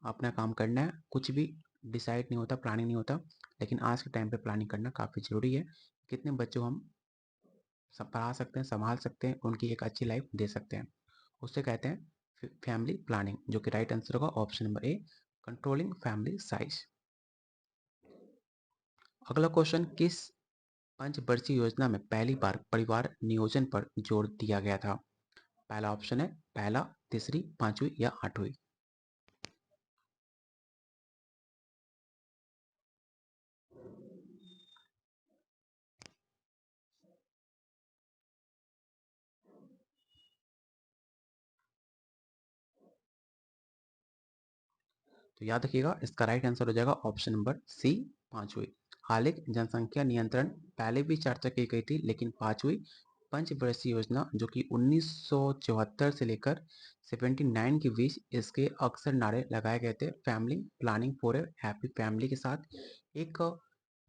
अपना काम करना है, कुछ भी डिसाइड नहीं होता, प्लानिंग नहीं होता। लेकिन आज के टाइम पे प्लानिंग करना काफ़ी ज़रूरी है। कितने बच्चों को हम सब पढ़ा सकते हैं, संभाल सकते हैं, उनकी एक अच्छी लाइफ दे सकते हैं, उससे कहते हैं फैमिली प्लानिंग, जो कि राइट आंसर होगा ऑप्शन नंबर ए, कंट्रोलिंग फैमिली साइज। अगला क्वेश्चन, किस पंचवर्षीय योजना में पहली बार परिवार नियोजन पर जोर दिया गया था? पहला ऑप्शन है पहला, तीसरी, पांचवी या आठवीं। तो याद रखिएगा, इसका राइट आंसर हो जाएगा ऑप्शन नंबर सी, पांचवी। हालांकि जनसंख्या नियंत्रण पहले भी चर्चा की गई थी, लेकिन पांचवी पंचवर्षीय योजना जो कि 1974 से लेकर 79 के बीच, इसके अक्सर नारे लगाए गए थे, family planning for a happy family के साथ एक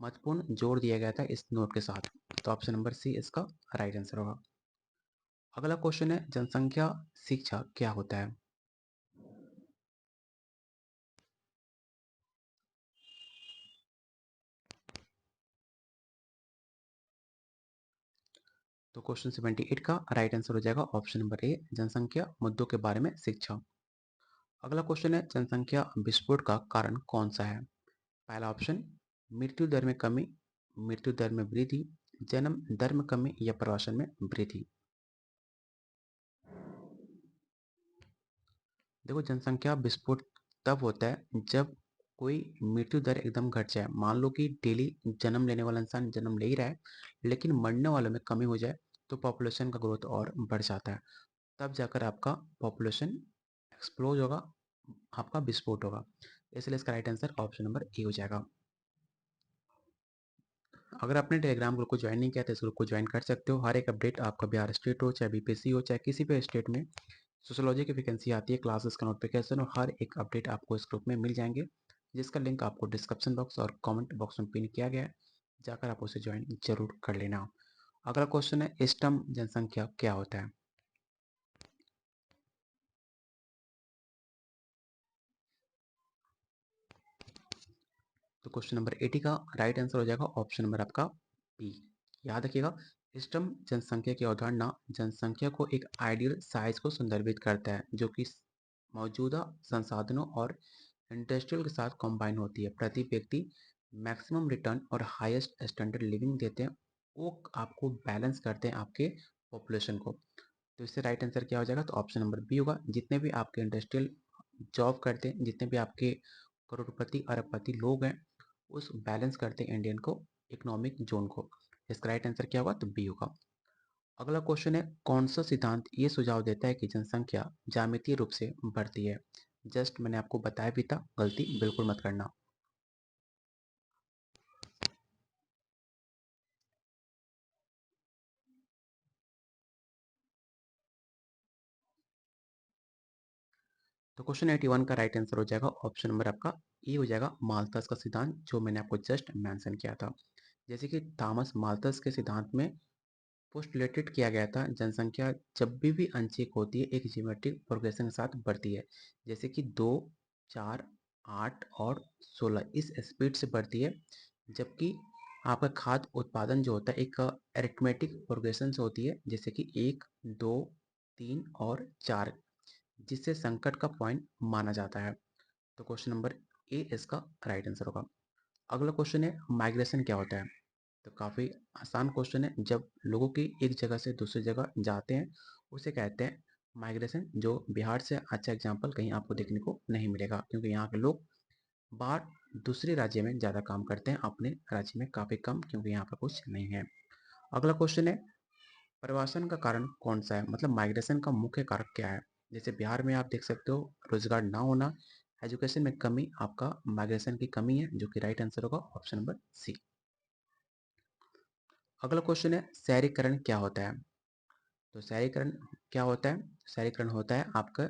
महत्वपूर्ण जोड़ दिया गया था इस नोट के साथ। तो ऑप्शन नंबर सी इसका राइट आंसर होगा। अगला क्वेश्चन है, जनसंख्या शिक्षा क्या होता है? तो क्वेश्चन 78 का राइट आंसर हो जाएगा ऑप्शन नंबर ए, जनसंख्या मुद्दों के बारे में शिक्षा। अगला क्वेश्चन है, जनसंख्या विस्फोट का कारण कौन सा है? पहला ऑप्शन, मृत्यु दर में कमी, मृत्यु दर में वृद्धि, जन्म दर में कमी या प्रवासन में वृद्धि। देखो, जनसंख्या विस्फोट तब होता है जब कोई मृत्यु दर एकदम घट जाए। मान लो कि डेली जन्म लेने वाला इंसान जन्म ले ही रहा है, लेकिन मरने वालों में कमी हो जाए, तो पॉपुलेशन का ग्रोथ और बढ़ जाता है। तब जाकर आपका पॉपुलेशन एक्सप्लोज होगा, आपका विस्फोट होगा। इसलिए इसका राइट आंसर ऑप्शन नंबर ए हो जाएगा। अगर आपने टेलीग्राम ग्रुप को ज्वाइन नहीं किया तो इस ग्रुप को ज्वाइन कर सकते हो। हर एक अपडेट आपका बिहार स्टेट हो, चाहे बीपीएससी हो, चाहे किसी भी स्टेट में सोशोलॉजी की वैकेंसी आती है, क्लासेस का नोटिफिकेशन और हर एक अपडेट आपको इस ग्रुप में मिल जाएंगे, जिसका लिंक आपको डिस्क्रिप्शन बॉक्स और कमेंट बॉक्स में पिन किया गया है, जाकर आप उसे ज्वाइन जरूर कर लेना। अगला क्वेश्चन है, इष्टतम जनसंख्या क्या होता है? तो क्वेश्चन नंबर 80 का राइट आंसर हो जाएगा ऑप्शन नंबर आपका बी। याद रखिएगा, इष्टतम जनसंख्या की अवधारणा जनसंख्या को एक आइडियल साइज को संदर्भित करता है, जो कि मौजूदा संसाधनों और इंडस्ट्रियल के साथ कंबाइन होती है। प्रति व्यक्ति मैक्सिमम रिटर्न और हाईएस्ट स्टैंडर्ड लिविंग देते हैं, वो आपको बैलेंस करते हैं आपके पॉपुलेशन को। तो इससे राइट आंसर क्या हो जाएगा? तो ऑप्शन नंबर बी होगा। जितने भी आपके इंडस्ट्रियल जॉब करते हैं, जितने भी आपके करोड़पति अरबपति लोग हैं, उस बैलेंस करते हैं इंडियन को, इकोनॉमिक जोन को। इसका राइट आंसर क्या होगा? तो बी होगा। अगला क्वेश्चन है, कौन सा सिद्धांत ये सुझाव देता है कि जनसंख्या ज्यामितीय रूप से बढ़ती है? जस्ट मैंने आपको बताया भी था, गलती बिल्कुल मत करना। तो क्वेश्चन 81 का राइट आंसर हो जाएगा ऑप्शन नंबर आपका ए हो जाएगा, माल्थस का सिद्धांत, जो मैंने आपको जस्ट मेंशन किया था। जैसे कि थॉमस माल्थस के सिद्धांत में पोस्टुलेटेड किया गया था, जनसंख्या जब भी अनचेक होती है एक ज्योमेट्रिक प्रोग्रेशन के साथ बढ़ती है, जैसे कि 2, 4, 8 और 16 इस स्पीड से बढ़ती है। जबकि आपका खाद्य उत्पादन जो होता है एक अरिथमेटिक प्रोग्रेशन से होती है, जैसे कि 1, 2, 3 और 4, जिससे संकट का पॉइंट माना जाता है। तो क्वेश्चन नंबर ए इसका राइट आंसर होगा। अगला क्वेश्चन है, माइग्रेशन क्या होता है? तो काफ़ी आसान क्वेश्चन है, जब लोगों की एक जगह से दूसरी जगह जाते हैं उसे कहते हैं माइग्रेशन, जो बिहार से अच्छा एग्जाम्पल कहीं आपको देखने को नहीं मिलेगा, क्योंकि यहाँ के लोग बाहर दूसरे राज्य में ज़्यादा काम करते हैं, अपने राज्य में काफ़ी कम, क्योंकि यहाँ पर कुछ नहीं है। अगला क्वेश्चन है, प्रवासन का कारण कौन सा है? मतलब माइग्रेशन का मुख्य कारक क्या है? जैसे बिहार में आप देख सकते हो रोजगार ना होना, एजुकेशन में कमी, आपका माइग्रेशन की कमी है, जो कि राइट आंसर होगा ऑप्शन नंबर सी। अगला क्वेश्चन है, शहरीकरण क्या होता है? तो शहरीकरण क्या होता है? शहरीकरण होता है आपका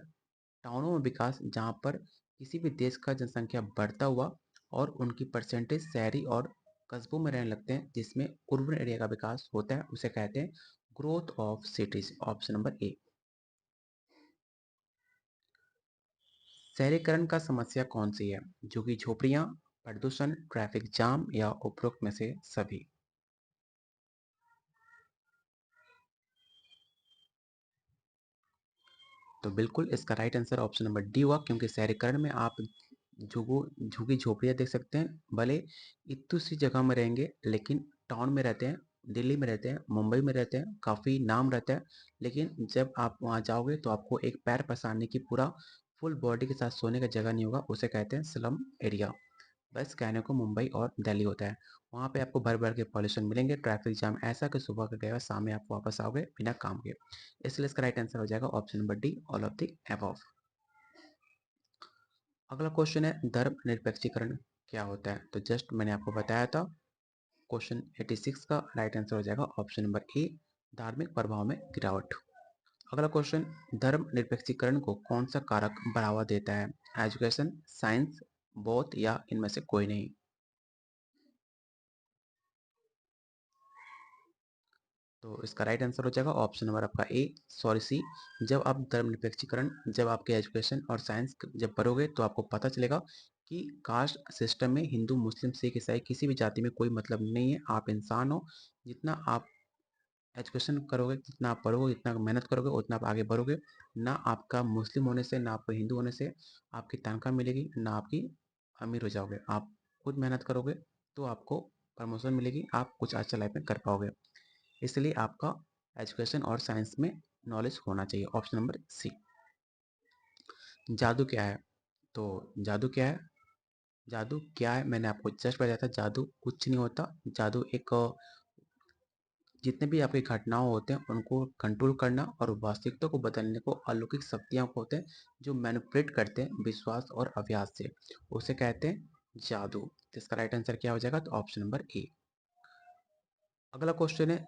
टाउनों में विकास, जहाँ पर किसी भी देश का जनसंख्या बढ़ता हुआ और उनकी परसेंटेज शहरी और कस्बों में रहने लगते हैं, जिसमें अर्बन एरिया का विकास होता है, उसे कहते हैं growth of cities, option number ए। शहरीकरण का समस्या कौन सी है? झुग्गी झोपड़ियाँ, प्रदूषण, ट्रैफिक जाम या उपरोक्त में से सभी? तो बिल्कुल इसका right answer option number D हुआ, क्योंकि शहरीकरण में आप झुग्गी झोपड़ियाँ देख सकते हैं, भले इतनी सी जगह में रहेंगे लेकिन टाउन में रहते हैं, दिल्ली में रहते हैं, मुंबई में रहते हैं, काफ़ी नाम रहता है, लेकिन जब आप वहाँ जाओगे तो आपको एक पैर पसारने की पूरा फुल बॉडी के साथ सोने का जगह नहीं होगा, उसे कहते हैं स्लम एरिया। बस कहने को मुंबई और दिल्ली होता है। वहाँ पे आपको भर भर के पॉल्यूशन मिलेंगे, ट्रैफिक जाम ऐसा कि सुबह का गए शाम में आप वापस आओगे बिना काम के। इसलिए इसका राइट आंसर हो जाएगा option number D, all of the above. अगला क्वेश्चन है, धर्म निरपेक्षीकरण क्या होता है? तो जस्ट मैंने आपको बताया था, क्वेश्चन 86 का राइट आंसर हो जाएगा ऑप्शन नंबर ए, धार्मिक प्रभाव में गिरावट। अगला क्वेश्चन, धर्म निरपेक्षीकरण को कौन सा कारक बढ़ावा देता है? एजुकेशन, साइंस, बोथ या इनमें से कोई नहीं? तो इसका राइट आंसर हो जाएगा ऑप्शन नंबर आपका ए, सॉरी सी। जब आप धर्मनिरपेक्षीकरण, जब आपके एजुकेशन और साइंस जब पढ़ोगे तो आपको पता चलेगा कि कास्ट सिस्टम में हिंदू, मुस्लिम, सिख, ईसाई किसी भी जाति में कोई मतलब नहीं है। आप इंसान हो, जितना आप एजुकेशन करोगे, जितना आप पढ़ोगे, जितना मेहनत करोगे, उतना आप आगे बढ़ोगे। ना आपका मुस्लिम होने से, ना आपको हिंदू होने से आपकी तनख्वाह मिलेगी, ना आपकी अमीर हो जाओगे। आप खुद मेहनत करोगे तो आपको प्रमोशन मिलेगी, आप कुछ अच्छा लाइफ में कर पाओगे। इसलिए आपका एजुकेशन और साइंस में नॉलेज होना चाहिए, ऑप्शन नंबर सी। जादू क्या है? तो जादू क्या है? जादू क्या है मैंने आपको जस्ट बताया था, जादू कुछ नहीं होता। जादू एक जितने भी आपकी घटनाओं होते हैं उनको कंट्रोल करना और वास्तविकता को बदलने को अलौकिक शक्तियां होते हैं, जो मैनिपुलेट करते हैं विश्वास और अभ्यास से, उसे कहते हैं जादू। तो इसका राइट आंसर क्या हो जाएगा? तो ऑप्शन नंबर ए। अगला क्वेश्चन है,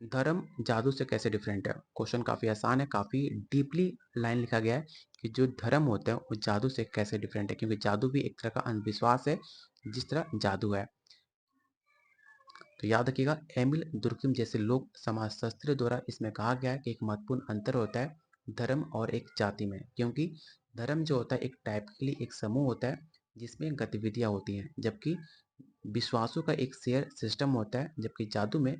धर्म जादू से कैसे डिफरेंट है? क्वेश्चन काफ़ी आसान है, काफ़ी डीपली लाइन लिखा गया है कि जो धर्म होते हैं वो जादू से कैसे डिफरेंट है, क्योंकि जादू भी एक तरह का अंधविश्वास है जिस तरह जादू है। तो याद रखिएगा, एमिल दुर्किम जैसे लोग समाजशास्त्री द्वारा इसमें कहा गया है कि एक महत्वपूर्ण अंतर होता है धर्म और एक जाति में, क्योंकि धर्म जो होता है एक टाइपिकली एक समूह होता है जिसमें गतिविधियां होती हैं, जबकि विश्वासों का एक शेयर सिस्टम होता है, जबकि जादू में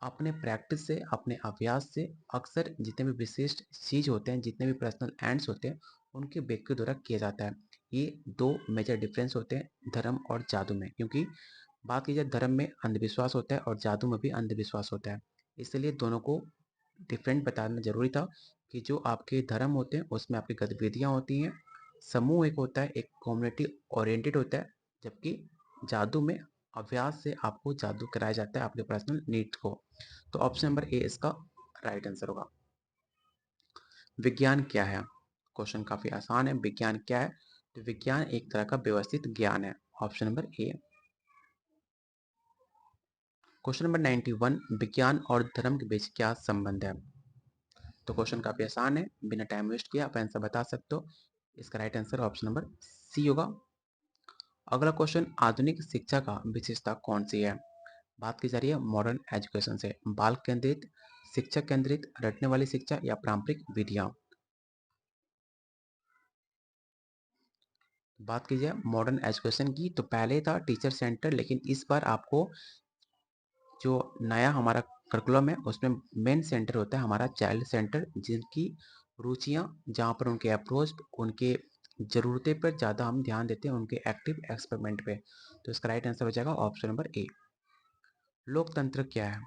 अपने प्रैक्टिस से, अपने अभ्यास से अक्सर जितने भी विशिष्ट चीज होते हैं, जितने भी पर्सनल एंड्स होते हैं, उनके व्यक्ति द्वारा किया जाता है। ये दो मेजर डिफरेंस होते हैं धर्म और जादू में, क्योंकि बात की जाए धर्म में अंधविश्वास होता है और जादू में भी अंधविश्वास होता है, इसलिए दोनों को डिफरेंट बताना जरूरी था कि जो आपके धर्म होते हैं उसमें आपकी गतिविधियां होती हैं, समूह एक होता है, एक कम्युनिटी ओरिएंटेड होता है, जबकि जादू में अभ्यास से आपको जादू कराया जाता है अपने पर्सनल नीड्स को। तो ऑप्शन नंबर ए इसका राइट आंसर होगा। विज्ञान क्या है? क्वेश्चन काफी आसान है। विज्ञान क्या है? तो विज्ञान एक तरह का व्यवस्थित ज्ञान है। ऑप्शन नंबर ए। क्वेश्चन नंबर 91, विज्ञान और धर्म के बीच क्या संबंध है? तो क्वेश्चन काफी आसान है, बिना टाइम वेस्ट किए आप आंसर बता सकते हो। इसका right answer option number C होगा। अगला क्वेश्चन, आधुनिक शिक्षा का विशेषता कौन सी है? बात की जा रही है मॉडर्न एजुकेशन से। बाल केंद्रित, शिक्षक केंद्रित, रटने वाली शिक्षा या पारंपरिक विधियां? बात की जाए मॉडर्न एजुकेशन की, तो पहले था टीचर सेंटर, लेकिन इस बार आपको जो नया हमारा करिकुलम है उसमें मेन सेंटर होता है हमारा चाइल्ड सेंटर, जिनकी रुचियां, जहाँ पर उनके अप्रोच, उनके ज़रूरतें पर ज़्यादा हम ध्यान देते हैं, उनके एक्टिव एक्सपेरिमेंट पे। तो इसका राइट आंसर हो जाएगा ऑप्शन नंबर ए। लोकतंत्र क्या है?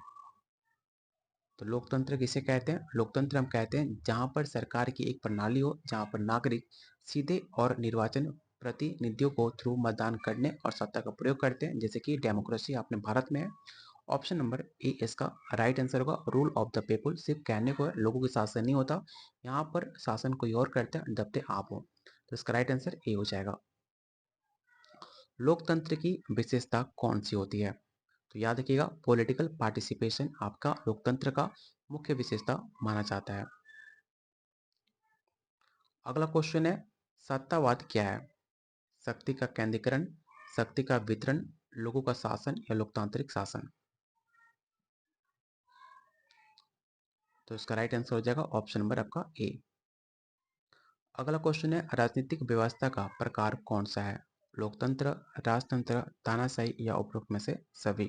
तो लोकतंत्र किसे कहते हैं? लोकतंत्र हम कहते हैं जहाँ पर सरकार की एक प्रणाली हो, जहाँ पर नागरिक सीधे और निर्वाचन प्रतिनिधियों को थ्रू मतदान करने और सत्ता का प्रयोग करते हैं, जैसे कि डेमोक्रेसी अपने भारत में है। ऑप्शन नंबर ए इसका राइट आंसर होगा। रूल ऑफ द पीपुल सिर्फ कहने को है, लोगों के शासन नहीं होता, यहाँ पर शासन कोई और करता है, दबते आप हो। तो इसका राइट आंसर ए हो जाएगा। लोकतंत्र की विशेषता कौन सी होती है? तो याद रखिएगा, पॉलिटिकल पार्टिसिपेशन आपका लोकतंत्र का मुख्य विशेषता माना जाता है। अगला क्वेश्चन है, सत्तावाद क्या है? शक्ति का केंद्रीकरण, शक्ति का वितरण, लोगों का शासन या लोकतांत्रिक शासन? तो इसका राइट आंसर हो जाएगा ऑप्शन नंबर आपका ए। अगला क्वेश्चन है, राजनीतिक व्यवस्था का प्रकार कौन सा है? लोकतंत्र, राजतंत्र, तानाशाही या उपरोक्त में से सभी?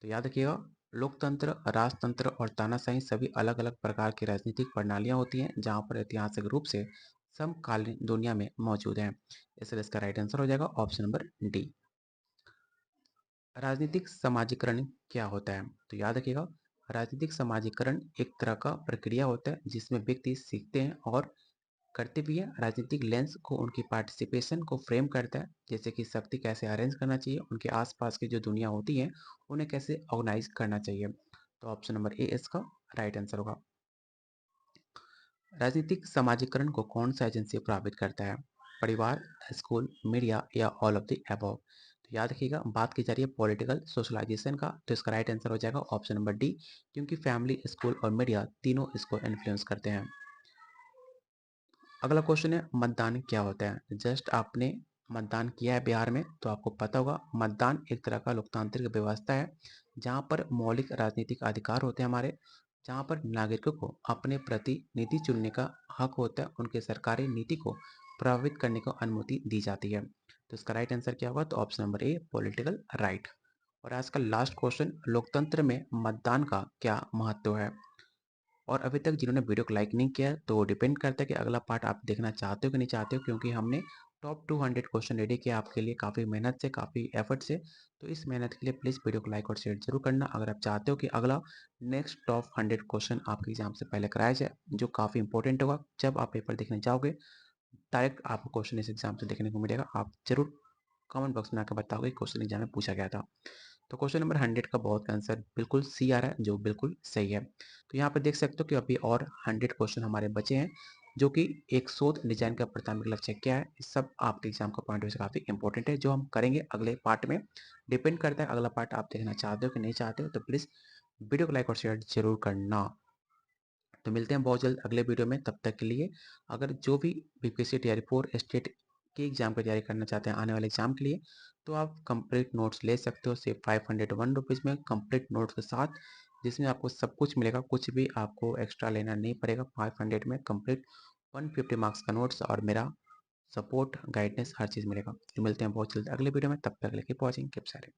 तो याद रखिएगा, लोकतंत्र, राजतंत्र और तानाशाही सभी अलग अलग प्रकार की राजनीतिक प्रणालियां होती हैं, जहां पर ऐतिहासिक रूप से समकालीन दुनिया में मौजूद हैं। इसलिए इसका राइट आंसर हो जाएगा ऑप्शन नंबर डी। राजनीतिक समाजीकरण क्या होता है? तो याद रखिएगा, राजनीतिक समाजीकरण एक तरह का प्रक्रिया होता है जिसमें व्यक्ति सीखते हैं और करते भी हैं। राजनीतिक लेंस को उनकी पार्टिसिपेशन को फ्रेम करता है, जैसे कि शक्ति कैसे अरेंज करना चाहिए, उनके आसपास की जो दुनिया होती है उन्हें कैसे ऑर्गेनाइज करना चाहिए। तो ऑप्शन नंबर ए इसका राइट आंसर होगा। राजनीतिक समाजीकरण को कौन सा एजेंसी प्रभावित करता है? परिवार, स्कूल, मीडिया या ऑल ऑफ द अबव? तो याद रखिएगा, बात की जा रही है पॉलिटिकल सोशलाइजेशन का, तो इसका राइट आंसर हो जाएगा ऑप्शन नंबर डी, क्योंकि फैमिली, स्कूल और मीडिया तीनों इसको इन्फ्लुएंस करते हैं। अगला क्वेश्चन है, मतदान क्या होता है? जस्ट आपने मतदान किया है बिहार में तो आपको पता होगा, मतदान एक तरह का लोकतांत्रिक व्यवस्था है जहाँ पर मौलिक राजनीतिक अधिकार होते हैं हमारे, जहाँ पर नागरिकों को अपने प्रतिनिधि चुनने का हक होता है, उनके सरकारी नीति को प्रभावित करने को अनुमति दी जाती है। तो इसका राइट आंसर क्या होगा? तो ऑप्शन नंबर ए, पॉलिटिकल राइट। और आज का लास्ट क्वेश्चन, लोकतंत्र में मतदान का क्या महत्व है? और अभी तक जिन्होंने वीडियो को लाइक नहीं किया तो डिपेंड करता है कि अगला पार्ट आप देखना चाहते हो कि नहीं चाहते हो, क्योंकि हमने टॉप 200 क्वेश्चन रेडी किया आपके लिए काफ़ी मेहनत से, काफ़ी एफर्ट से। तो इस मेहनत के लिए प्लीज़ वीडियो को लाइक और शेयर जरूर करना, अगर आप चाहते हो कि अगला नेक्स्ट टॉप 100 क्वेश्चन आपके एग्जाम से पहले कराया जाए, जो काफ़ी इंपॉर्टेंट होगा। जब आप पेपर देखने जाओगे डायरेक्ट आपको क्वेश्चन इस एग्जाम से देखने को मिलेगा, आप जरूर कमेंट बॉक्स में आकर बताओगे क्वेश्चन एग्जाम में पूछा गया था। तो क्वेश्चन नंबर 100 का बहुत का आंसर बिल्कुल सी आ रहा है, जो बिल्कुल सही है। तो यहाँ पर देख सकते हो कि अभी और 100 क्वेश्चन हमारे बचे हैं, जो कि एक शोध डिजाइन का प्राथमिक लक्ष्य क्या है, इस सब आपके एग्जाम का पॉइंट ऑफ व्यू से काफी इंपॉर्टेंट है, जो हम करेंगे अगले पार्ट में। डिपेंड करता है अगला पार्ट आप देखना चाहते हो कि नहीं चाहते हो, तो प्लीज वीडियो को लाइक और शेयर जरूर करना। तो मिलते हैं बहुत जल्द अगले वीडियो में, तब तक के लिए अगर जो भी बीपीएससी टीआरई 4 स्टेट के एग्जाम की तैयारी करना चाहते हैं आने वाले एग्जाम के लिए, तो आप कंप्लीट नोट्स ले सकते हो सिर्फ 501 रुपीज़ में, कंप्लीट नोट्स के साथ, जिसमें आपको सब कुछ मिलेगा, कुछ भी आपको एक्स्ट्रा लेना नहीं पड़ेगा। 500 में कंप्लीट 150 मार्क्स का नोट्स और मेरा सपोर्ट गाइडेंस हर चीज़ मिलेगा। तो मिलते हैं बहुत जल्द अगले वीडियो में, तब तक के लिए कीप वॉचिंग, कीप शेयरिंग।